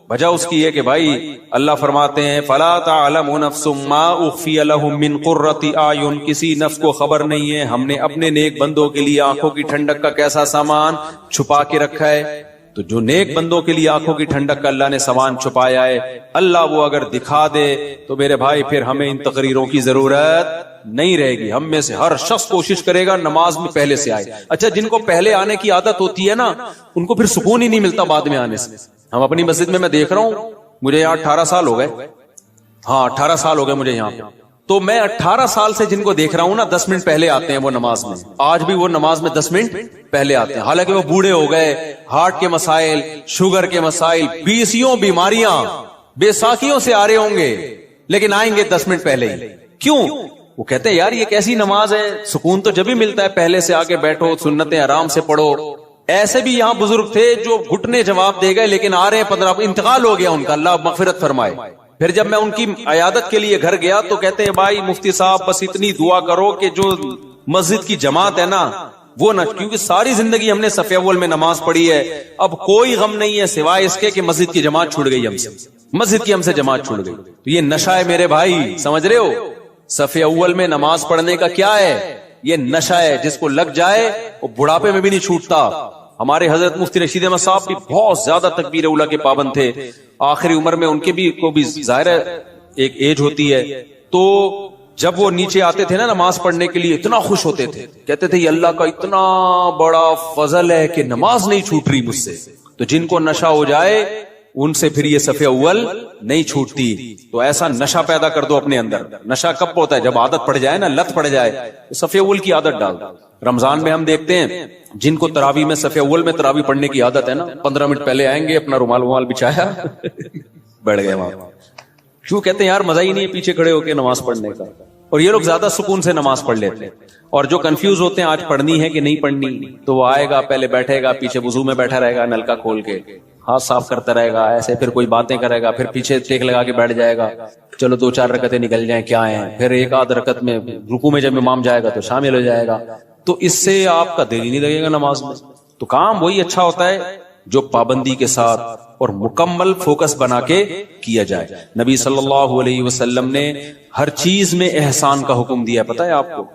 وجہ اس کی ہے کہ بھائی اللہ فرماتے ہیں فَلَا تَعْلَمُ نَفْسٌ مَا أُخْفِيَ لَهُم مِّن قُرَّةِ أَعْيُنٍ، کسی نفس کو خبر نہیں ہے ہم نے اپنے نیک بندوں کے لیے آنکھوں کی ٹھنڈک کا کیسا سامان چھپا کے رکھا ہے. تو جو نیک بندوں کے لیے آنکھوں کی ٹھنڈک کا اللہ نے سامان چھپایا ہے، اللہ وہ اگر دکھا دے تو میرے بھائی پھر ہمیں ان تقریروں کی ضرورت نہیں رہے گی. ہم میں سے ہر شخص کوشش کرے گا نماز میں پہلے سے آئے. اچھا جن کو پہلے آنے کی عادت ہوتی ہے نا، ان کو پھر سکون ہی نہیں ملتا بعد میں آنے سے. ہم اپنی مسجد میں دیکھ رہا ہوں، مجھے یہاں 18 سال ہو گئے، 18 سال ہو گئے مجھے یہاں پہ. تو میں 18 سال سے جن کو دیکھ رہا ہوں نا 10 منٹ پہلے آتے ہیں وہ نماز میں. آج بھی وہ نماز میں 10 منٹ پہلے آتے ہیں، حالانکہ وہ بوڑھے ہو گئے، ہارٹ کے مسائل، شوگر کے مسائل، 20 بیماریاں بے ساکھیوں سے آ رہے ہوں گے، لیکن آئیں گے 10 منٹ پہلے ہی. کیوں؟ وہ کہتے ہیں یار یہ کیسی نماز ہے، سکون تو جب ہی ملتا ہے پہلے سے آگے بیٹھو، سنتیں آرام سے پڑھو. ایسے بھی یہاں بزرگ تھے جو گھٹنے جواب دے گئے، لیکن آ رہے ہیں 15، انتقال ہو گیا ان کا، اللہ مغفرت فرمائے. پھر جب میں ان کی عیادت کے لیے گھر گیا تو کہتے ہیں بھائی مفتی صاحب بس اتنی دعا کرو کہ جو مسجد کی جماعت ہے نا وہ نہ، کیونکہ ساری زندگی ہم نے صف اول میں نماز پڑھی ہے، اب کوئی غم نہیں ہے سوائے اس کے کہ مسجد کی جماعت چھوٹ گئی ہم سے، مسجد کی ہم سے جماعت چھوٹ گئی. تو یہ نشہ ہے میرے بھائی، سمجھ رہے ہو؟ صف اول میں نماز پڑھنے کا کیا ہے؟ یہ نشہ ہے، جس کو لگ جائے وہ بڑھاپے میں بھی نہیں چھوٹتا. ہمارے حضرت مفتی رشید احمد صاحب بھی بہت زیادہ تکبیر اولیٰ کے پابند تھے، آخری عمر میں ان کے بھی کو بھی ظاہر ہے ایک ایج ہوتی ہے. تو جب وہ نیچے آتے تھے نا نماز پڑھنے کے لیے اتنا خوش ہوتے تھے، کہتے تھے یہ اللہ کا اتنا بڑا فضل ہے کہ نماز نہیں چھوٹ رہی مجھ سے. تو جن کو نشہ ہو جائے ان سے پھر یہ صف اول نہیں چھوٹتی. تو ایسا نشہ پیدا کر دو اپنے اندر. نشہ کب ہوتا ہے؟ جب عادت پڑ جائے نا، لت پڑ جائے، تو صف اول کی عادت ڈال دو. رمضان میں ہم دیکھتے ہیں جن کو تراویح میں صف اول میں تراویح پڑھنے کی عادت ہے نا، 15 منٹ پہلے آئیں گے، اپنا رومال ومال بچھایا بیٹھ گئے وہاں. کیوں؟ کہتے ہیں یار مزہ ہی نہیں ہے پیچھے کھڑے ہو کے نماز پڑھنے کا. اور یہ لوگ زیادہ سکون سے نماز پڑھ لیتے ہیں. اور جو کنفیوز ہوتے ہیں آج پڑھنی ہے کہ نہیں پڑھنی، تو وہ آئے گا پہلے بیٹھے گا، پیچھے وضو میں بیٹھا رہے گا نلکا کھول کے، ہاتھ صاف کرتا رہے گا ایسے، پھر کوئی باتیں کرے گا، پھر پیچھے ٹیک لگا کے بیٹھ جائے گا، چلو 2-4 رکعتیں نکل جائیں کیا ہیں، پھر 1-8 رکعت میں رکوع میں جب امام جائے گا تو شامل ہو جائے گا. تو اس سے آپ کا دل ہی نہیں لگے گا نماز میں. تو کام وہی اچھا ہوتا ہے جو پابندی کے ساتھ اور مکمل فوکس بنا کے کیا جائے. نبی صلی اللہ علیہ وسلم نے ہر چیز میں احسان کا حکم دیا. پتہ ہے آپ کو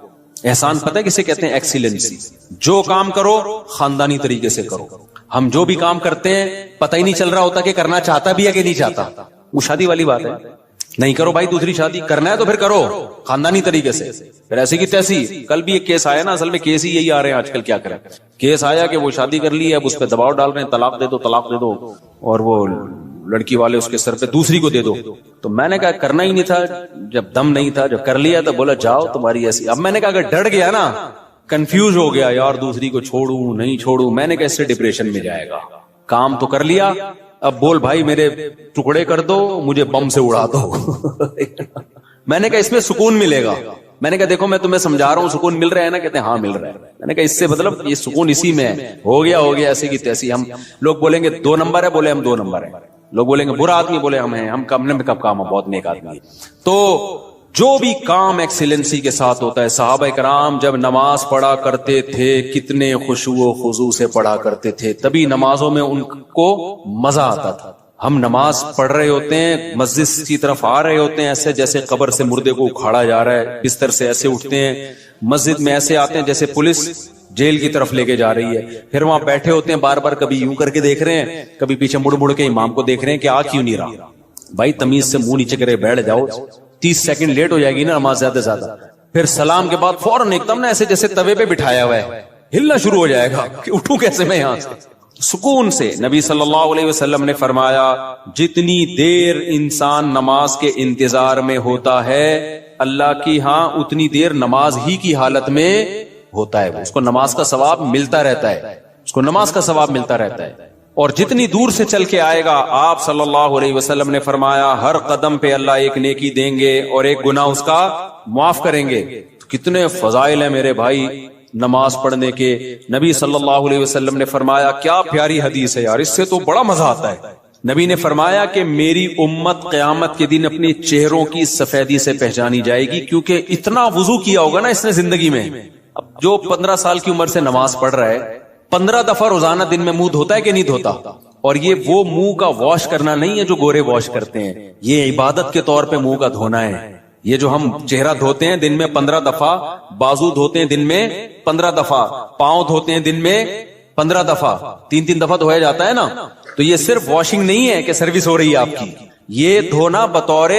احسان پتہ ہے کسے کہتے ہیں؟ ایکسیلنسی. جو کام کرو خاندانی طریقے سے کرو. ہم جو بھی کام کرتے ہیں پتہ ہی نہیں چل رہا ہوتا کہ کرنا چاہتا بھی ہے کہ نہیں چاہتا. وہ شادی والی بات ہے، نہیں کرو بھائی دوسری شادی، کرنا ہے تو پھر کرو خاندانی طریقے سے. پھر ایسی کی تیسی. کل بھی ایک کیس آیا نا، اصل میں کیس ہی یہی آ رہے ہیں آج کل. کیا کریں؟ کیس آیا کہ وہ شادی کر لی ہے، اب اس پہ دباؤ ڈال رہے ہیں طلاق دے دو طلاق دے دو، اور وہ لڑکی والے اس کے سر پہ دوسری کو دے دو. تو میں نے کہا کرنا ہی نہیں تھا جب دم نہیں تھا، جب کر لیا تو بولا جاؤ تمہاری ایسی. اب میں نے کہا اگر ڈر گیا نا، کنفیوز ہو گیا یار دوسری کو چھوڑوں نہیں چھوڑوں، میں نے کہا اس سے ڈپریشن میں جائے گا. کام تو کر لیا, اب بول بھائی میرے ٹکڑے کر دو, مجھے بم سے اڑا دو. میں نے کہا اس میں سکون ملے گا. میں نے کہا دیکھو میں تمہیں سمجھا رہا ہوں, سکون مل رہا ہے نا؟ کہتے ہیں ہاں مل رہا ہے. میں نے کہا اس سے مطلب یہ سکون اسی میں ہے. ہو گیا ایسی کی تیسی. ہم لوگ بولیں گے 2 نمبر ہے, بولے ہم 2 نمبر ہیں. لوگ بولیں گے برا آدمی, بولے ہم ہیں. ہم کم نے کب کام بہت نیک آدمی ہے. تو جو بھی کام ایکسیلنسی کے ساتھ ہوتا ہے, صحابہ کرام جب نماز پڑھا کرتے تھے کتنے خشوع و خضوع سے پڑھا کرتے تھے, تبھی نمازوں میں ان کو مزہ آتا تھا. ہم نماز پڑھ رہے ہوتے ہیں, مسجد کی طرف آ رہے ہوتے ہیں ایسے جیسے قبر سے مردے کو اکھاڑا جا رہا ہے, بستر سے ایسے اٹھتے ہیں, مسجد میں ایسے آتے ہیں جیسے پولیس جیل کی طرف لے کے جا رئی ہے. پھر وہاں بیٹھے ہوتے ہیں بار بار, کبھی یوں کر کے دیکھ رہے ہیں, کبھی پیچھے مڑ کے امام کو دیکھ رہے ہیں کہ آ کیوں نہیں رہا. بھائی تمیز سے منہ نیچے کرے بیٹھ جاؤ, 30 سیکنڈ لیٹ ہو جائے گی نا نماز زیادہ زیادہ. پھر سلام کے بعد فوراً ایک دم نا ایسے جیسے توے پہ بٹھایا ہوا ہے, ہلنا شروع ہو جائے گا کہ اٹھوں کیسے میں یہاں سے. سکون سے. نبی صلی اللہ علیہ وسلم نے فرمایا جتنی دیر انسان نماز کے انتظار میں ہوتا ہے اللہ کی ہاں اتنی دیر نماز ہی کی حالت میں ہوتا ہے. اس کو نماز کا ثواب ملتا رہتا ہے, اس کو نماز کا ثواب ملتا رہتا ہے. اور جتنی دور سے چل کے آئے گا, آپ صلی اللہ علیہ وسلم نے فرمایا ہر قدم پہ اللہ ایک نیکی دیں گے اور ایک گناہ اس کا معاف کریں گے. کتنے فضائل ہیں میرے بھائی نماز پڑھنے کے. نبی صلی اللہ علیہ وسلم نے فرمایا, کیا پیاری حدیث ہے یار, اس سے تو بڑا مزہ آتا ہے. نبی نے فرمایا کہ میری امت قیامت کے دن اپنے چہروں کی سفیدی سے پہچانی جائے گی, کیونکہ اتنا وضو کیا ہوگا نا اس نے زندگی میں. اب جو 15 سال کی عمر سے نماز پڑھ رہا ہے, 15 دفعہ روزانہ دن میں منہ دھوتا ہے کہ نہیں دھوتا؟ اور یہ وہ منہ کا واش کرنا نہیں ہے جو گورے واش کرتے ہیں, یہ عبادت کے طور پہ منہ کا دھونا ہے. یہ جو ہم چہرہ دھوتے ہیں دن میں 15 دفعہ, بازو دھوتے ہیں دن میں 15 دفعہ, پاؤں دھوتے ہیں دن میں 15 دفعہ, 3 دفعہ دھویا جاتا ہے نا. تو یہ صرف واشنگ نہیں ہے کہ سروس ہو رہی ہے آپ کی, یہ دھونا بطور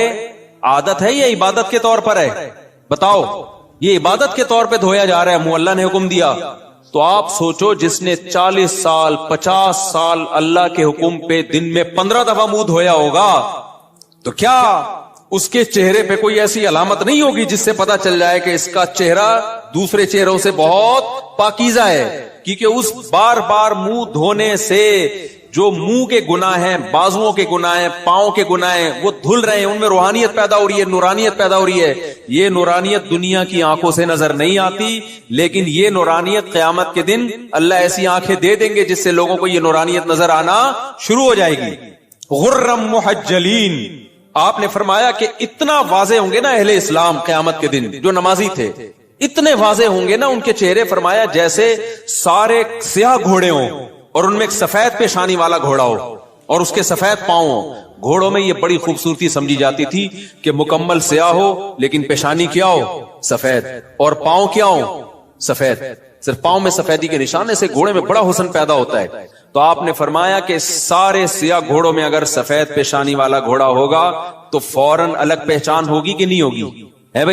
عادت ہے یا عبادت کے طور پر ہے؟ بتاؤ. یہ عبادت کے طور پہ دھویا جا رہا ہے, منہ اللہ نے حکم دیا. تو آپ سوچو جس نے 40 سال 50 سال اللہ کے حکم پہ دن میں 15 دفعہ منہ دھویا ہوگا, تو کیا اس کے چہرے پہ کوئی ایسی علامت نہیں ہوگی جس سے پتا چل جائے کہ اس کا چہرہ دوسرے چہروں سے بہت پاکیزہ ہے؟ کیونکہ اس بار بار منہ دھونے سے جو منہ کے گناہ ہیں, بازوؤں کے گناہ ہیں, پاؤں کے گناہ ہیں, وہ دھل رہے ہیں, ان میں روحانیت پیدا ہو رہی ہے, نورانیت پیدا ہو رہی ہے. یہ نورانیت دنیا کی آنکھوں سے نظر نہیں آتی, لیکن یہ نورانیت قیامت کے دن اللہ ایسی آنکھیں دے دیں گے جس سے لوگوں کو یہ نورانیت نظر آنا شروع ہو جائے گی. غرم محجلین. آپ نے فرمایا کہ اتنا واضح ہوں گے نا اہل اسلام قیامت کے دن, جو نمازی تھے اتنے واضح ہوں گے نا ان کے چہرے, فرمایا جیسے سارے سیاہ گھوڑے ہوں اور ان میں ایک سفید پیشانی والا گھوڑا ہو اور اس کے سفید پاؤں ہو. گھوڑوں میں یہ بڑی خوبصورتی سمجھی جاتی تھی کہ مکمل سیاہ ہو لیکن پیشانی کیا ہو, سفید, اور پاؤں کیا ہو, سفید. صرف پاؤں میں سفیدی کے نشانے سے گھوڑے میں بڑا حسن پیدا ہوتا ہے. تو آپ نے فرمایا کہ سارے سیاہ گھوڑوں میں اگر سفید پیشانی والا گھوڑا ہوگا تو فوراً الگ پہچان ہوگی کہ نہیں ہوگی؟ ہے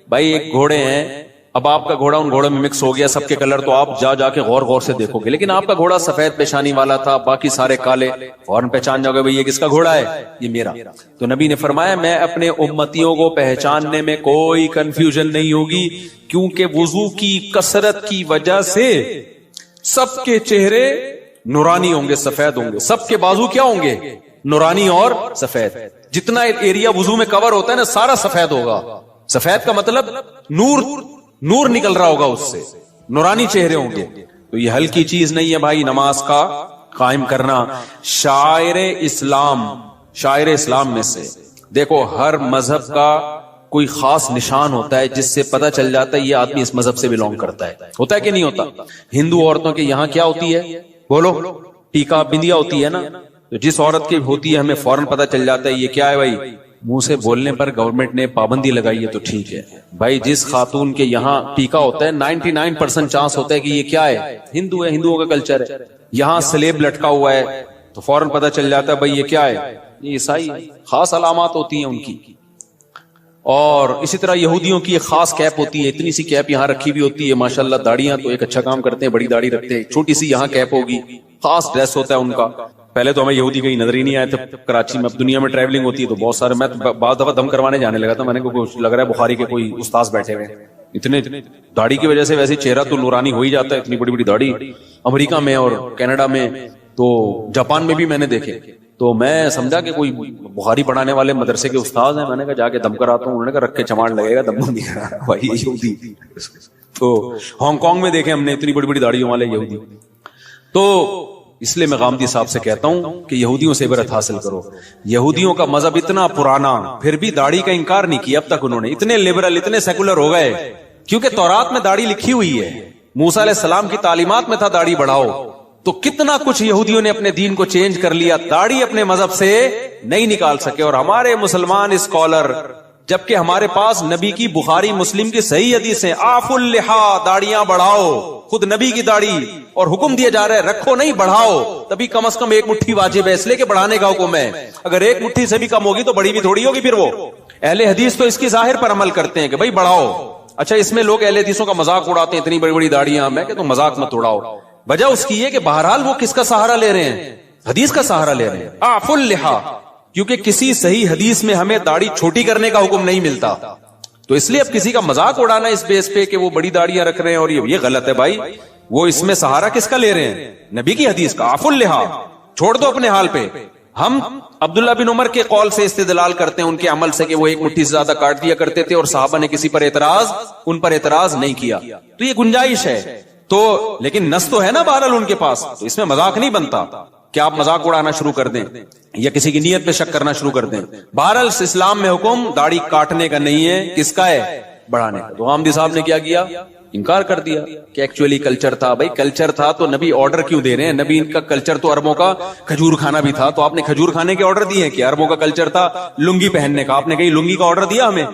بھائی ایک گھوڑے ہیں, اب آپ کا گھوڑا ان گھوڑوں میں مکس ہو گیا سب کے کلر, تو آپ جا کے غور سے دیکھو گے, لیکن آپ کا گھوڑا سفید پیشانی والا تھا, باقی سارے کالے, فوراً پہچان جاؤ گے بھئی یہ کس کا گھوڑا ہے, یہ میرا. تو نبی نے فرمایا میں اپنے امتیوں کو پہچاننے میں کوئی کنفیوژن نہیں ہوگی, کیونکہ وضو کی کثرت کی وجہ سے سب کے چہرے نورانی ہوں گے, سفید ہوں گے, سب کے بازو کیا ہوں گے, نورانی اور سفید. جتنا ایریا وضو میں کور ہوتا ہے نا سارا سفید ہوگا. سفید کا مطلب نور نکل رہا ہوگا اس سے, نورانی چہرے ہوں گے. تو یہ ہلکی چیز نہیں ہے بھائی نماز کا قائم کرنا. شاعر اسلام میں سے دیکھو, ہر مذہب کا کوئی خاص نشان ہوتا ہے جس سے پتہ چل جاتا ہے یہ آدمی اس مذہب سے بلونگ کرتا ہے. ہوتا ہے کہ نہیں ہوتا؟ ہندو عورتوں کے یہاں کیا ہوتی ہے, بولو, ٹیکا بندیا ہوتی ہے نا, تو جس عورت کی ہوتی ہے ہمیں فوراً پتہ چل جاتا ہے یہ کیا ہے بھائی. منہ سے بولنے پر گورنمنٹ نے پابندی لگائی ہے تو ٹھیک ہے بھائی. جس خاتون کے یہاں ٹیکا ہوتا ہے 99% چانس ہوتا ہے کہ یہ کیا ہے, ہندو ہے, ہندوؤں کا کلچر ہے. یہاں سلیب لٹکا ہوا ہے تو فوراً پتہ چل جاتا ہے بھائی یہ کیا ہے, یہ عیسائی. خاص علامات ہوتی ہیں ان کی. اور اسی طرح یہودیوں کی ایک خاص کیپ ہوتی ہے, اتنی سی کیپ یہاں رکھی بھی ہوتی ہے, ماشاءاللہ داڑیاں تو ایک اچھا کام کرتے ہیں, بڑی داڑھی رکھتے ہیں, چھوٹی سی یہاں کیپ ہوگی, خاص ڈریس ہوتا ہے ان کا. پہلے تو ہمیں یہودی کہیں نظر ہی نہیں آئے تھے کراچی میں. اب دنیا میں ٹریولنگ ہوتی ہے تو بہت سارے, میں بعض دفعہ دم کروانے جانے لگا تھا, میں نے کچھ لگ رہا ہے بخاری کے کوئی استاذ بیٹھے ہوئے, اتنے داڑھی کی وجہ سے ویسے چہرہ تو نورانی ہو ہی جاتا ہے, اتنی بڑی بڑی داڑھی. امریکہ میں اور کینیڈا میں تو جاپان میں بھی میں نے دیکھے. تو میں سمجھا کہ کوئی بخاری پڑھانے والے مدرسے کے استاد ہیں. میں نے کہا جا کے دم کراتا ہوں. انہوں نے کہا رکھ کے چماڑ لگے گا, دم نہیں کرا بھائی یہودی. تو ہانگ کانگ میں دیکھے ہم نے اتنی بڑی بڑی داڑھیوں والے یہودی. تو اس لیے میں غامدی صاحب سے کہتا ہوں کہ یہودیوں سے عبرت حاصل کرو. یہودیوں کا مذہب اتنا پرانا, پھر بھی داڑھی کا انکار نہیں کیا اب تک انہوں نے. اتنے لبرل, اتنے سیکولر ہو گئے کیونکہ تورات میں داڑھی لکھی ہوئی ہے. موسیٰ علیہ السلام کی تعلیمات میں تھا داڑھی بڑھاؤ. تو کتنا کچھ یہودیوں نے اپنے دین کو چینج کر لیا, داڑھی اپنے مذہب سے نہیں نکال سکے. اور ہمارے مسلمان اسکالر, جبکہ ہمارے پاس نبی کی بخاری مسلم کی صحیح حدیثیں, آف اللحا, داڑیاں بڑھاؤ, خود نبی کی داڑھی, اور حکم دیا جا رہا ہے رکھو نہیں بڑھاؤ. تبھی کم از کم ایک مٹھی واجب ہے, اس لیے کہ بڑھانے کا حکم ہے. اگر ایک مٹھی سے بھی کم ہوگی تو بڑی بھی تھوڑی ہوگی. پھر وہ اہل حدیث تو اس کی ظاہر پر عمل کرتے ہیں کہ بھائی بڑھاؤ. اچھا, اس میں لوگ اہل حدیثوں کا مذاق اڑاتے ہیں, اتنی بڑی بڑی داڑیاں. میں کہ تم مذاق مت اڑاؤ. وجہ اس کی یہ کہ بہرحال وہ کس کا سہارا لے رہے ہیں, حدیث کا سہارا لے رہے ہیں. آف اللحا, کیونکہ کسی صحیح حدیث میں ہمیں داڑھی چھوٹی کرنے کا حکم نہیں ملتا. تو اس لیے اب کسی کا مذاق اڑانا اس بیس پہ کہ وہ بڑی داڑیاں رکھ رہے ہیں اور یہ غلط ہے بھائی. وہ اس میں سہارا کس کا لے رہے ہیں, نبی کی حدیث کا. آف اللحا, چھوڑ دو اپنے حال پہ. ہم عبداللہ بن عمر کے قول سے استدلال کرتے ہیں, ان کے عمل سے, کہ وہ ایک مٹھی سے زیادہ کاٹ دیا کرتے تھے اور صحابہ نے کسی پر ان پر اعتراض نہیں کیا. تو یہ گنجائش ہے. تو لیکن نص تو ہے نا بہرحال ان کے پاس, تو اس میں مذاق نہیں بنتا کہ آپ مذاق اڑانا شروع کر دیں یا کسی کی نیت پہ شک کرنا شروع کر دیں. بہرحال اسلام میں حکم داڑھی کاٹنے کا نہیں ہے, کس کا ہے, بڑھانے کا. تو غامدی صاحب نے کیا کیا, انکار کر دیا کہ ایکچولی کلچر تھا. بھائی کلچر تھا تو نبی آرڈر کیوں دے رہے ہیں؟ نبی ان کا کلچر تو عربوں کا کھجور کھانا بھی تھا, تو آپ نے کھجور کھانے کے آرڈر دیے ہیں. کہ عربوں کا کلچر تھا لنگی پہننے کا, آپ نے کہیں لنگی کا آرڈر دیا ہمیں؟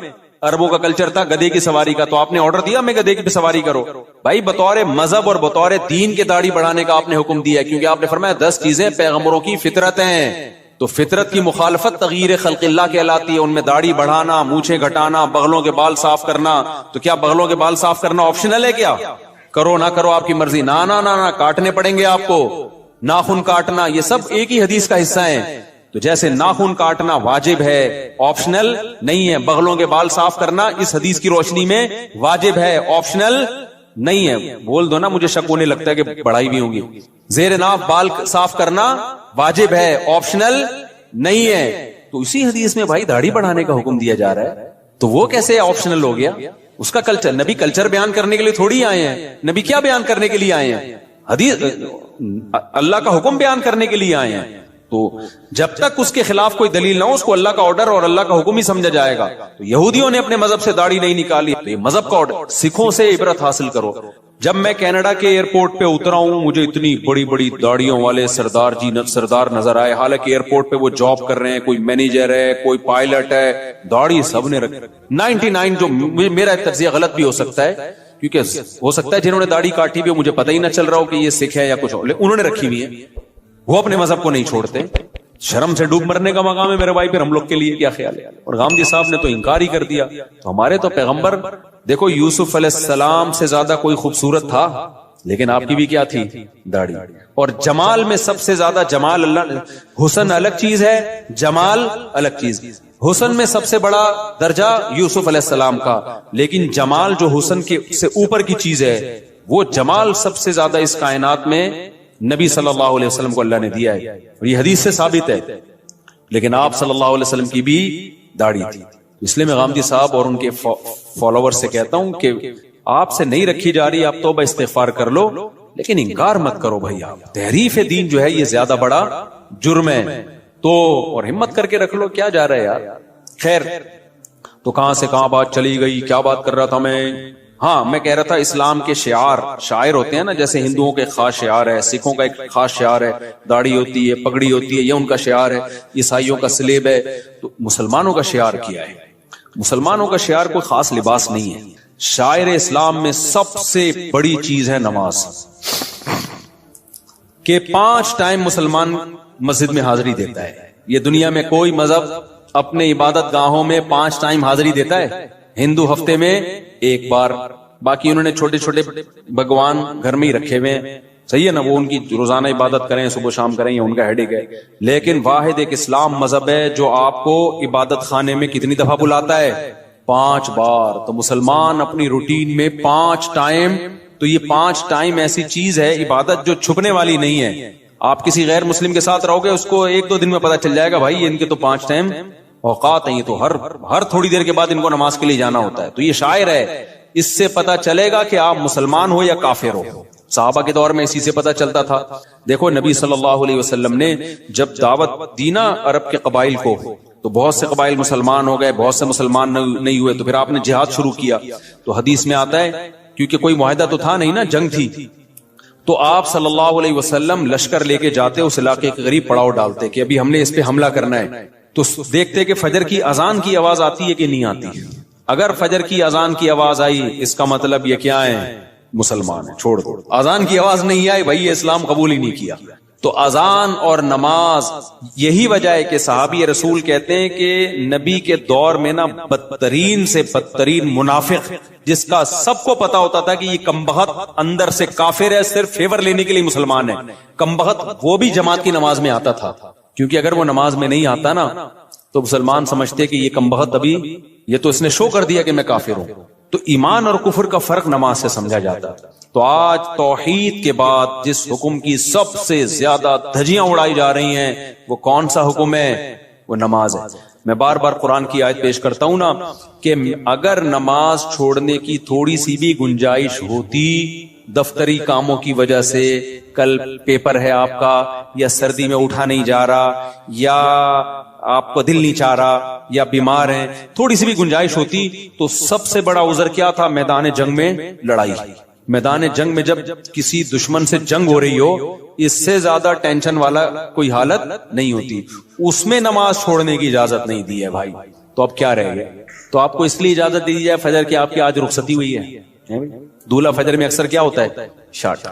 عربوں کا کلچر تھا گدھے کی سواری کا, تو آپ نے آرڈر دیا ہمیں گدھے کی سواری کرو. بھائی بطور مذہب اور بطور دین کے داڑھی بڑھانے کا آپ نے حکم دیا ہے, کیونکہ آپ نے فرمایا 10 چیزیں پیغمبروں کی فطرت ہیں. تو فطرت کی مخالفت تغییر خلق اللہ کہلاتی ہے. ان میں داڑھی بڑھانا, مونچھیں گھٹانا, بغلوں کے بال صاف کرنا. تو کیا بغلوں کے بال صاف کرنا آپشنل ہے کیا؟ کرو نہ کرو آپ کی مرضی. نہ کاٹنے پڑیں گے آپ کو. ناخن کاٹنا, یہ سب ایک ہی حدیث کا حصہ ہیں. تو جیسے ناخن کاٹنا واجب ہے, آپشنل نہیں ہے, بغلوں کے بال صاف کرنا اس حدیث کی روشنی میں واجب ہے, آپشنل نہیں ہے. بول دو نا, مجھے شک ہونے لگتا ہے کہ بڑھائی بھی ہوں گی. زیر ناف بال صاف کرنا واجب ہے, آپشنل نہیں ہے. تو اسی حدیث میں بھائی داڑھی بڑھانے کا حکم دیا جا رہا ہے, تو وہ کیسے آپشنل ہو گیا؟ اس کا کلچر, نبی کلچر بیان کرنے کے لیے تھوڑی آئے ہیں. نبی کیا بیان کرنے کے لیے آئے ہیں؟ حدیث, اللہ کا حکم بیان کرنے کے لیے آئے ہیں. تو جب تک اس کے خلاف کوئی دلیل نہ ہو, اس کو اللہ کا آرڈر اور اللہ کا حکم ہی سمجھا جائے گا. تو یہودیوں نے اپنے مذہب سے داڑھی نہیں نکالی, تو یہ مذہب کا آرڈر. سکھوں سے عبرت حاصل کرو. جب میں کینیڈا کے ایئرپورٹ پہ اترا ہوں, مجھے اتنی بڑی بڑی داڑھیوں والے سردار نظر آئے. حالانکہ ایئرپورٹ پہ وہ جاب کر رہے ہیں, کوئی مینیجر ہے, کوئی پائلٹ ہے, داڑھی سب نے رکھی. 99, جو میرا تجزیہ غلط بھی ہو سکتا ہے, کیونکہ ہو سکتا ہے جنہوں نے داڑھی کاٹی ہوئی مجھے پتہ ہی نہ چل رہا ہو کہ یہ سکھ ہے یا کچھ اور, انہوں نے رکھی ہوئی ہے. وہ اپنے مذہب کو نہیں چھوڑتے. شرم سے ڈوب مرنے کا مقام ہے میرے بھائی. پھر ہم لوگ کے لیے کیا خیال ہے؟ اور غامدی صاحب نے تو انکار ہی کر دیا. تو ہمارے تو پیغمبر دیکھو, یوسف علیہ السلام سے زیادہ کوئی خوبصورت تھا, لیکن آپ کی بھی کیا تھی؟ داڑھی. اور جمال میں سب سے زیادہ جمال اللہ, حسن الگ چیز ہے, جمال الگ چیز. حسن میں سب سے بڑا درجہ یوسف علیہ السلام کا, لیکن جمال جو حسن کے سے اوپر کی چیز ہے, وہ جمال سب سے زیادہ اس کائنات میں نبی صلی اللہ علیہ وسلم کو اللہ نے دیا ہے, اور یہ حدیث سے ثابت ہے. لیکن آپ صلی اللہ علیہ وسلم کی بھی داڑھی تھی. اس لیے میں غامدی صاحب اور ان کے فالوور سے کہتا ہوں کہ آپ سے نہیں رکھی جا رہی, آپ توبہ استغفار کر لو, لیکن انکار مت کرو بھائی. آپ تحریف دین جو ہے یہ زیادہ بڑا جرم ہے. تو اور ہمت کر کے رکھ لو, کیا جا رہا ہے یار. خیر, تو کہاں سے کہاں بات چلی گئی, کیا بات کر رہا تھا میں؟ ہاں, میں کہہ رہا تھا اسلام کے شاعر ہوتے ہیں نا, جیسے ہندوؤں کے خاص شعار ہے, سکھوں کا ایک خاص شعار ہے, داڑھی ہوتی ہے, پگڑی ہوتی ہے, یہ ان کا شعار ہے. عیسائیوں کا سلیب ہے. تو مسلمانوں کا شعار کیا ہے؟ مسلمانوں کا شعار کوئی خاص لباس نہیں ہے. شاعر اسلام میں سب سے بڑی چیز ہے نماز, کہ 5 ٹائم مسلمان مسجد میں حاضری دیتا ہے. یہ دنیا میں کوئی مذہب اپنے عبادت گاہوں میں 5 ٹائم حاضری دیتا ہے. ہندو ہفتے میں 1 بار, باقی انہوں نے چھوٹے چھوٹے بھگوان گھر میں ہی رکھے ہوئے ہیں, صحیح ہے نا, وہ ان کی روزانہ عبادت کریں, صبح شام کریں, یہ ان کا ہیڈک ہے. لیکن واحد ایک اسلام مذہب ہے جو آپ کو عبادت خانے میں کتنی دفعہ بلاتا ہے؟ 5 بار. تو مسلمان اپنی روٹین میں 5 ٹائم, تو یہ 5 ٹائم ایسی چیز ہے عبادت جو چھپنے والی نہیں ہے. آپ کسی غیر مسلم کے ساتھ رہو گے، اس کو 1-2 دن میں پتا چل جائے گا بھائی ان کے تو 5 ٹائم اوقات ہیں، یہ تو ہر تھوڑی دیر کے بعد ان کو نماز کے لیے جانا ہوتا ہے. تو یہ شاعر ہے، اس سے پتا چلے گا کہ آپ مسلمان ہو یا کافر ہو. صحابہ کے دور میں اسی سے پتا چلتا تھا. دیکھو نبی صلی اللہ علیہ وسلم نے جب دعوت دی نا عرب کے قبائل کو، تو بہت سے قبائل مسلمان ہو گئے، بہت سے مسلمان نہیں ہوئے. تو پھر آپ نے جہاد شروع کیا. تو حدیث میں آتا ہے کیونکہ کوئی معاہدہ تو تھا نہیں نا، جنگ تھی، تو آپ صلی اللہ علیہ وسلم لشکر لے کے جاتے، اس علاقے کے قریب پڑاؤ ڈالتے کہ ابھی ہم نے اس پہ حملہ کرنا ہے. تو دیکھتے کہ فجر کی اذان کی آواز آتی ہے کہ نہیں آتی. اگر فجر کی اذان کی آواز آئی، اس کا مطلب یہ کیا ہے؟ مسلمان ہے. چھوڑ دو. اذان کی آواز نہیں آئی، بھائی یہ اسلام قبول ہی نہیں کیا. تو اذان اور نماز، یہی وجہ ہے کہ صحابی رسول کہتے ہیں کہ نبی کے دور میں نا بدترین سے بدترین منافق، جس کا سب کو پتا ہوتا تھا کہ یہ کمبخت اندر سے کافر ہے، صرف فیور لینے کے لیے مسلمان ہے، کمبخت، وہ بھی جماعت کی نماز میں آتا تھا. کیونکہ اگر وہ نماز میں نہیں آتا نا تو مسلمان سمجھتے کہ یہ کمبخت ابھی، یہ تو اس نے شو کر دیا کہ میں کافر ہوں. تو ایمان اور کفر کا فرق نماز سے سمجھا جاتا. تو آج توحید کے بعد جس حکم کی سب سے زیادہ دھجیاں اڑائی جا رہی ہیں، وہ کون سا حکم ہے؟ وہ نماز ہے. میں بار بار قرآن کی آیت پیش کرتا ہوں نا کہ اگر نماز چھوڑنے کی تھوڑی سی بھی گنجائش ہوتی، دفتری کاموں کی وجہ سے، کل پیپر ہے آپ کا، یا سردی میں اٹھا نہیں جا رہا، یا آپ کو دل نہیں چاہ رہا، یا بیمار ہیں، تھوڑی سی بھی گنجائش ہوتی، تو سب سے بڑا عذر کیا تھا؟ میدان جنگ میں لڑائی. میدان جنگ میں جب کسی دشمن سے جنگ ہو رہی ہو، اس سے زیادہ ٹینشن والا کوئی حالت نہیں ہوتی. اس میں نماز چھوڑنے کی اجازت نہیں دی ہے بھائی. تو اب کیا رہے گا؟ تو آپ کو اس لیے اجازت دی جائے فجر کی، آپ کی آج رخصتی ہوئی ہے. دولہا فجر میں اکثر کیا ہوتا ہے؟ شارٹ.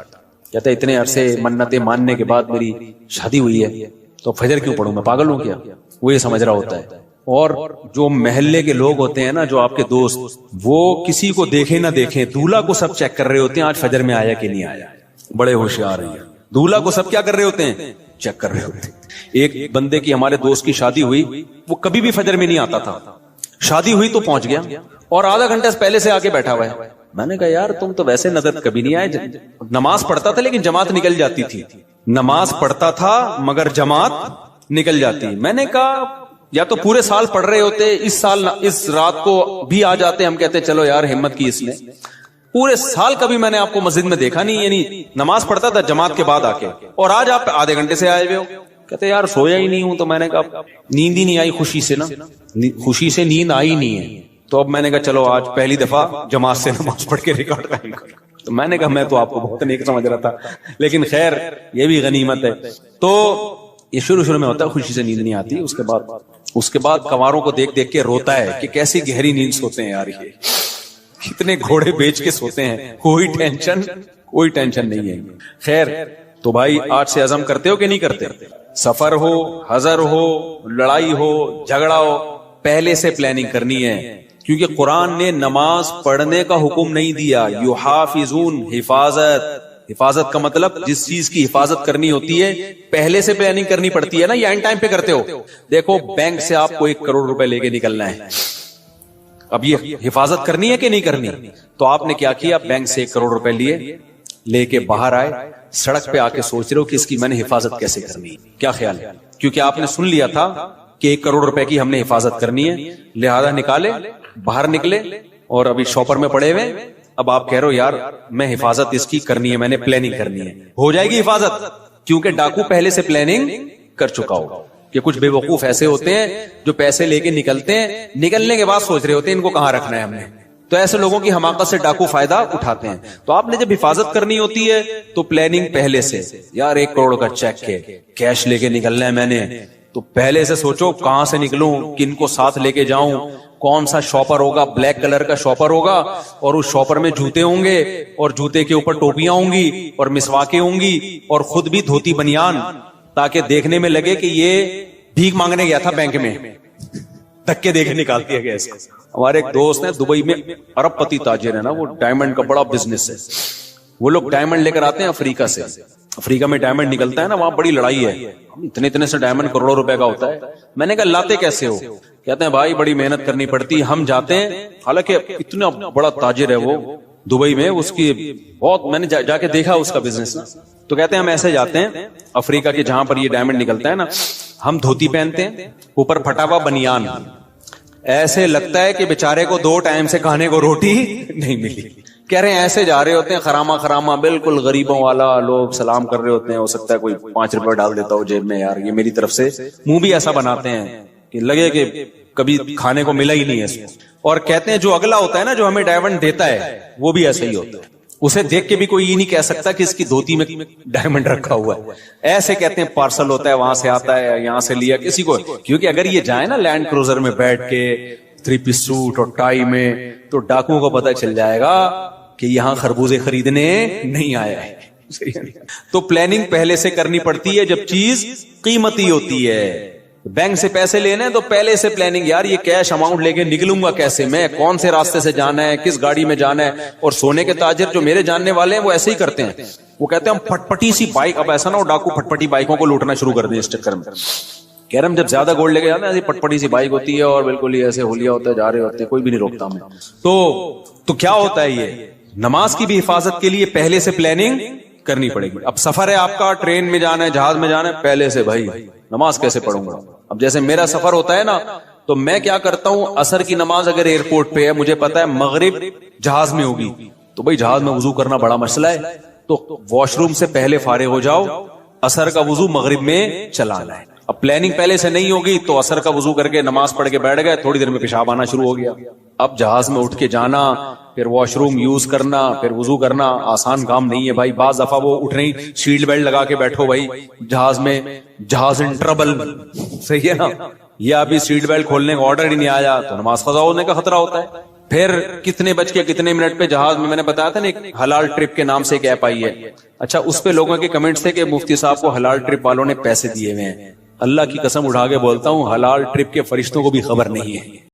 کہتا ہے اتنے عرصے منتیں ماننے کے بعد میری شادی ہوئی ہے، تو فجر کیوں پڑھوں؟ میں پاگل ہوں کیا؟ وہ یہ سمجھ رہا ہوتا ہے. اور جو محلے کے لوگ ہوتے ہیں نا، جو آپ کے دوست، وہ کسی کو دیکھیں نہ دیکھیں، دولہا کو سب چیک کر رہے ہوتے ہیں آج فجر میں آیا کہ نہیں آیا. بڑے ہوشیار ہیں. دولہا کو سب کیا کر رہے ہوتے ہیں؟ چیک کر رہے ہوتے ہیں. ایک بندے کی، ہمارے دوست کی شادی ہوئی، وہ کبھی بھی فجر میں نہیں آتا تھا. شادی ہوئی تو پہنچ گیا اور آدھا گھنٹہ پہلے سے آ کے بیٹھا ہوا ہے. میں نے کہا یار تم تو ویسے نظر کبھی نہیں آئے. نماز پڑھتا تھا لیکن جماعت نکل جاتی تھی. نماز پڑھتا تھا مگر جماعت نکل جاتی. میں نے کہا یا تو پورے سال پڑھ رہے ہوتے، اس سال اس رات کو بھی آ جاتے. ہم کہتے چلو یار ہمت کی اس نے. پورے سال کبھی میں نے آپ کو مسجد میں دیکھا نہیں، یعنی نماز پڑھتا تھا جماعت کے بعد آ کے، اور آج آپ آدھے گھنٹے سے آئے ہوئے ہو. کہتے یار سویا ہی نہیں ہوں. تو میں نے کہا نیند ہی نہیں آئی خوشی سے نا، خوشی سے نیند آئی نہیں ہے. تو اب میں نے کہا چلو آج پہلی دفعہ جماعت سے نماز پڑھ کے ریکارڈ قائم کروں. تو میں نے کہا میں تو آپ کو بہت نیک سمجھ رہا تھا، لیکن خیر یہ بھی غنیمت ہے. تو یہ شروع میں ہوتا ہے، خوشی سے نیند نہیں آتی. اس کے بعد کنواروں کو دیکھ دیکھ کے روتا ہے کہ کیسی گہری نیند سوتے ہیں یار، یہ کتنے گھوڑے بیچ کے سوتے ہیں، کوئی ٹینشن نہیں ہے. خیر تو بھائی آج سے عزم کرتے ہو کہ نہیں کرتے؟ سفر ہو، حضر ہو، لڑائی ہو، جھگڑا ہو، پہلے سے پلاننگ کرنی ہے. کیونکہ قرآن نے نماز پڑھنے کا حکم نہیں دیا. یحافظون، حفاظت کا مطلب جس چیز کی حفاظت کرنی ہوتی ہے پہلے سے پلاننگ کرنی پڑتی ہے نا، یا اینڈ ٹائم پہ کرتے ہو. دیکھو بینک سے آپ کو 1 کروڑ روپے لے کے نکلنا ہے، اب یہ حفاظت کرنی ہے کہ نہیں کرنی؟ تو آپ نے کیا کیا؟ بینک سے 1 کروڑ روپے لے کے باہر آئے، سڑک پہ آ کے سوچ رہے ہو کہ اس کی میں نے حفاظت کیسے کرنی ہے. کیا خیال ہے؟ کیونکہ آپ نے سن لیا تھا کہ 1 کروڑ روپے کی ہم نے حفاظت کرنی ہے، لہذا نکالے، باہر نکلے، اور ابھی شاپر میں پڑے ہوئے. اب آپ کہہ رہے ہو یار میں حفاظت اس کی کرنی ہے، میں نے پلاننگ کرنی ہے. ہو جائے گی حفاظت، کیونکہ ڈاکو پہلے سے پلاننگ کر چکا ہوگا. کہ کچھ بے وقوف ایسے ہوتے ہیں جو پیسے لے کے نکلتے ہیں، نکلنے کے بعد سوچ رہے ہوتے ہیں ان کو کہاں رکھنا ہے ہم نے. تو ایسے لوگوں کی حماقت سے ڈاکو فائدہ اٹھاتے ہیں. تو آپ نے جب حفاظت کرنی ہوتی ہے تو پلاننگ پہلے سے. یار 1 کروڑ کا چیک ہے، کیش لے کے نکلنا ہے میں نے، تو پہلے سے سوچو کہاں سے نکلوں، کن کو ساتھ لے کے جاؤں، کون سا شاپر ہوگا، بلیک کلر کا شاپر ہوگا، اور اس شاپر میں جوتے ہوں گے، اور جوتے کے اوپر ٹوپیاں ہوں گی، اور مسواکیں ہوں گی، اور خود بھی دھوتی بنیان، تاکہ دیکھنے میں لگے کہ یہ بھیک مانگنے گیا تھا بینک میں، دھکے دے کے نکال دیا گیا. ہمارے ایک دوست ہیں دبئی میں، ارب پتی تاجر ہے نا، وہ ڈائمنڈ کا بڑا بزنس ہے. وہ لوگ ڈائمنڈ لے کر آتے ہیں افریقہ سے. افریقہ میں ڈائمنڈ نکلتا ہے نا، وہاں بڑی لڑائی ہے، اتنے سے ڈائمنڈ کروڑوں روپے کا ہوتا ہے. میں نے کہا لاتے کیسے ہو؟ کہتے ہیں بھائی بڑی محنت کرنی پڑتی. ہم جاتے ہیں، حالانکہ اتنا بڑا تاجر ہے وہ، دبئی میں اس کی بہت میں نے جا کے دیکھا اس کا بزنس. تو کہتے ہیں ہم ایسے جاتے ہیں افریقہ کے جہاں پر یہ ڈائمنڈ نکلتا ہے نا, ہم دھوتی پہنتے ہیں, اوپر پھٹا ہوا بنیان, ایسے لگتا ہے کہ بیچارے کو 2 ٹائم سے کھانے کو روٹی نہیں ملی. کہہ رہے ہیں ایسے جا رہے ہوتے ہیں خراما بالکل غریبوں والا, لوگ سلام کر رہے ہوتے ہیں, ہو سکتا ہے کوئی 5 روپے ڈال دیتا ہو جیب میں, یار یہ میری طرف سے, منہ بھی ایسا بناتے ہیں کہ لگے کہ کبھی کھانے کو ملا ہی نہیں ہے اس کو. اور کہتے ہیں جو اگلا ہوتا ہے نا, جو ہمیں ڈائمنڈ دیتا ہے, وہ بھی ایسا ہی ہوتا ہے, اسے دیکھ کے بھی کوئی یہ نہیں کہہ سکتا کہ اس کی دھوتی میں ڈائمنڈ رکھا ہوا ہے. ایسے کہتے ہیں پارسل ہوتا ہے, وہاں سے آتا ہے, یہاں سے لیا کسی کو, کیونکہ اگر یہ جائے نا لینڈ کروزر میں بیٹھ کے 3 پیس سوٹ اور ٹائی میں, تو ڈاکوؤں کو پتہ چل جائے گا کہ یہاں خربوزے خریدنے نہیں آیا ہے. تو پلاننگ پہلے سے کرنی پڑتی ہے جب چیز قیمتی ہوتی ہے. بینک سے پیسے لینے ہیں تو پہلے سے پلاننگ, یار یہ کیش اماؤنٹ لے کے نکلوں گا کیسے, میں کون سے راستے سے جانا ہے, کس گاڑی میں جانا ہے. اور سونے کے تاجر جو میرے جاننے والے ہیں وہ ایسے ہی کرتے ہیں, وہ کہتے ہیں ہم پھٹپٹی سی بائک, اب ایسا نہ ہو ڈاکو پھٹپٹی بائکوں کو لوٹنا شروع کر دیں اس چکر میں. کہہ رہے ہم جب زیادہ گولڈ لے کے جاتے ہیں ایسی پٹپٹی سی بائک ہوتی ہے اور بالکل ہی ایسے ہولیا ہوتا ہے, جا رہے ہوتے ہیں, کوئی بھی نہیں روکتا ہمیں. تو کیا ہوتا ہے, یہ نماز کی بھی حفاظت کے لیے پہلے سے پلاننگ کرنی پڑے گی. اب سفر ہے آپ کا, ٹرین میں جانا ہے, جہاز میں جانا ہے, پہلے سے بھائی نماز کیسے پڑھوں گا. اب جیسے میرا سفر ہوتا ہے نا, تو میں کیا کرتا ہوں, عصر کی نماز اگر ایئرپورٹ پہ ہے, مجھے پتا ہے مغرب جہاز میں ہوگی, تو بھائی جہاز میں وضو کرنا بڑا مسئلہ ہے, تو واش روم سے پہلے فارغ ہو جاؤ, عصر کا وضو مغرب میں چلانا ہے. اب پلاننگ پہلے سے نہیں ہوگی تو عصر کا وضو کر کے نماز پڑھ کے بیٹھ گئے, تھوڑی دیر میں پیشاب آنا شروع ہو گیا. اب جہاز میں اٹھ کے جانا, پھر واش روم یوز کرنا, پھر وضو کرنا, آسان کام نہیں ہے بھائی. بعض دفعہ وہ اٹھ رہی سیٹ بیلٹ لگا کے بیٹھو بھائی جہاز میں, جہاز ان ٹربل, صحیح ہے نا, یا ابھی سیٹ بیلٹ کھولنے کا آرڈر ہی نہیں آیا تو نماز قضا ہونے کا خطرہ ہوتا ہے. پھر کتنے بج کے کتنے منٹ پہ جہاز میں نے بتایا تھا نا, ایک حلال ٹرپ کے نام سے ایک ایپ آئی ہے. اچھا, اس پہ لوگوں کے کمنٹس تھے کہ مفتی صاحب کو حلال ٹرپ والوں نے پیسے دیے ہوئے ہیں. اللہ کی قسم اٹھا کے بولتا ہوں, حلال ٹرپ کے فرشتوں کو بھی خبر نہیں ہے.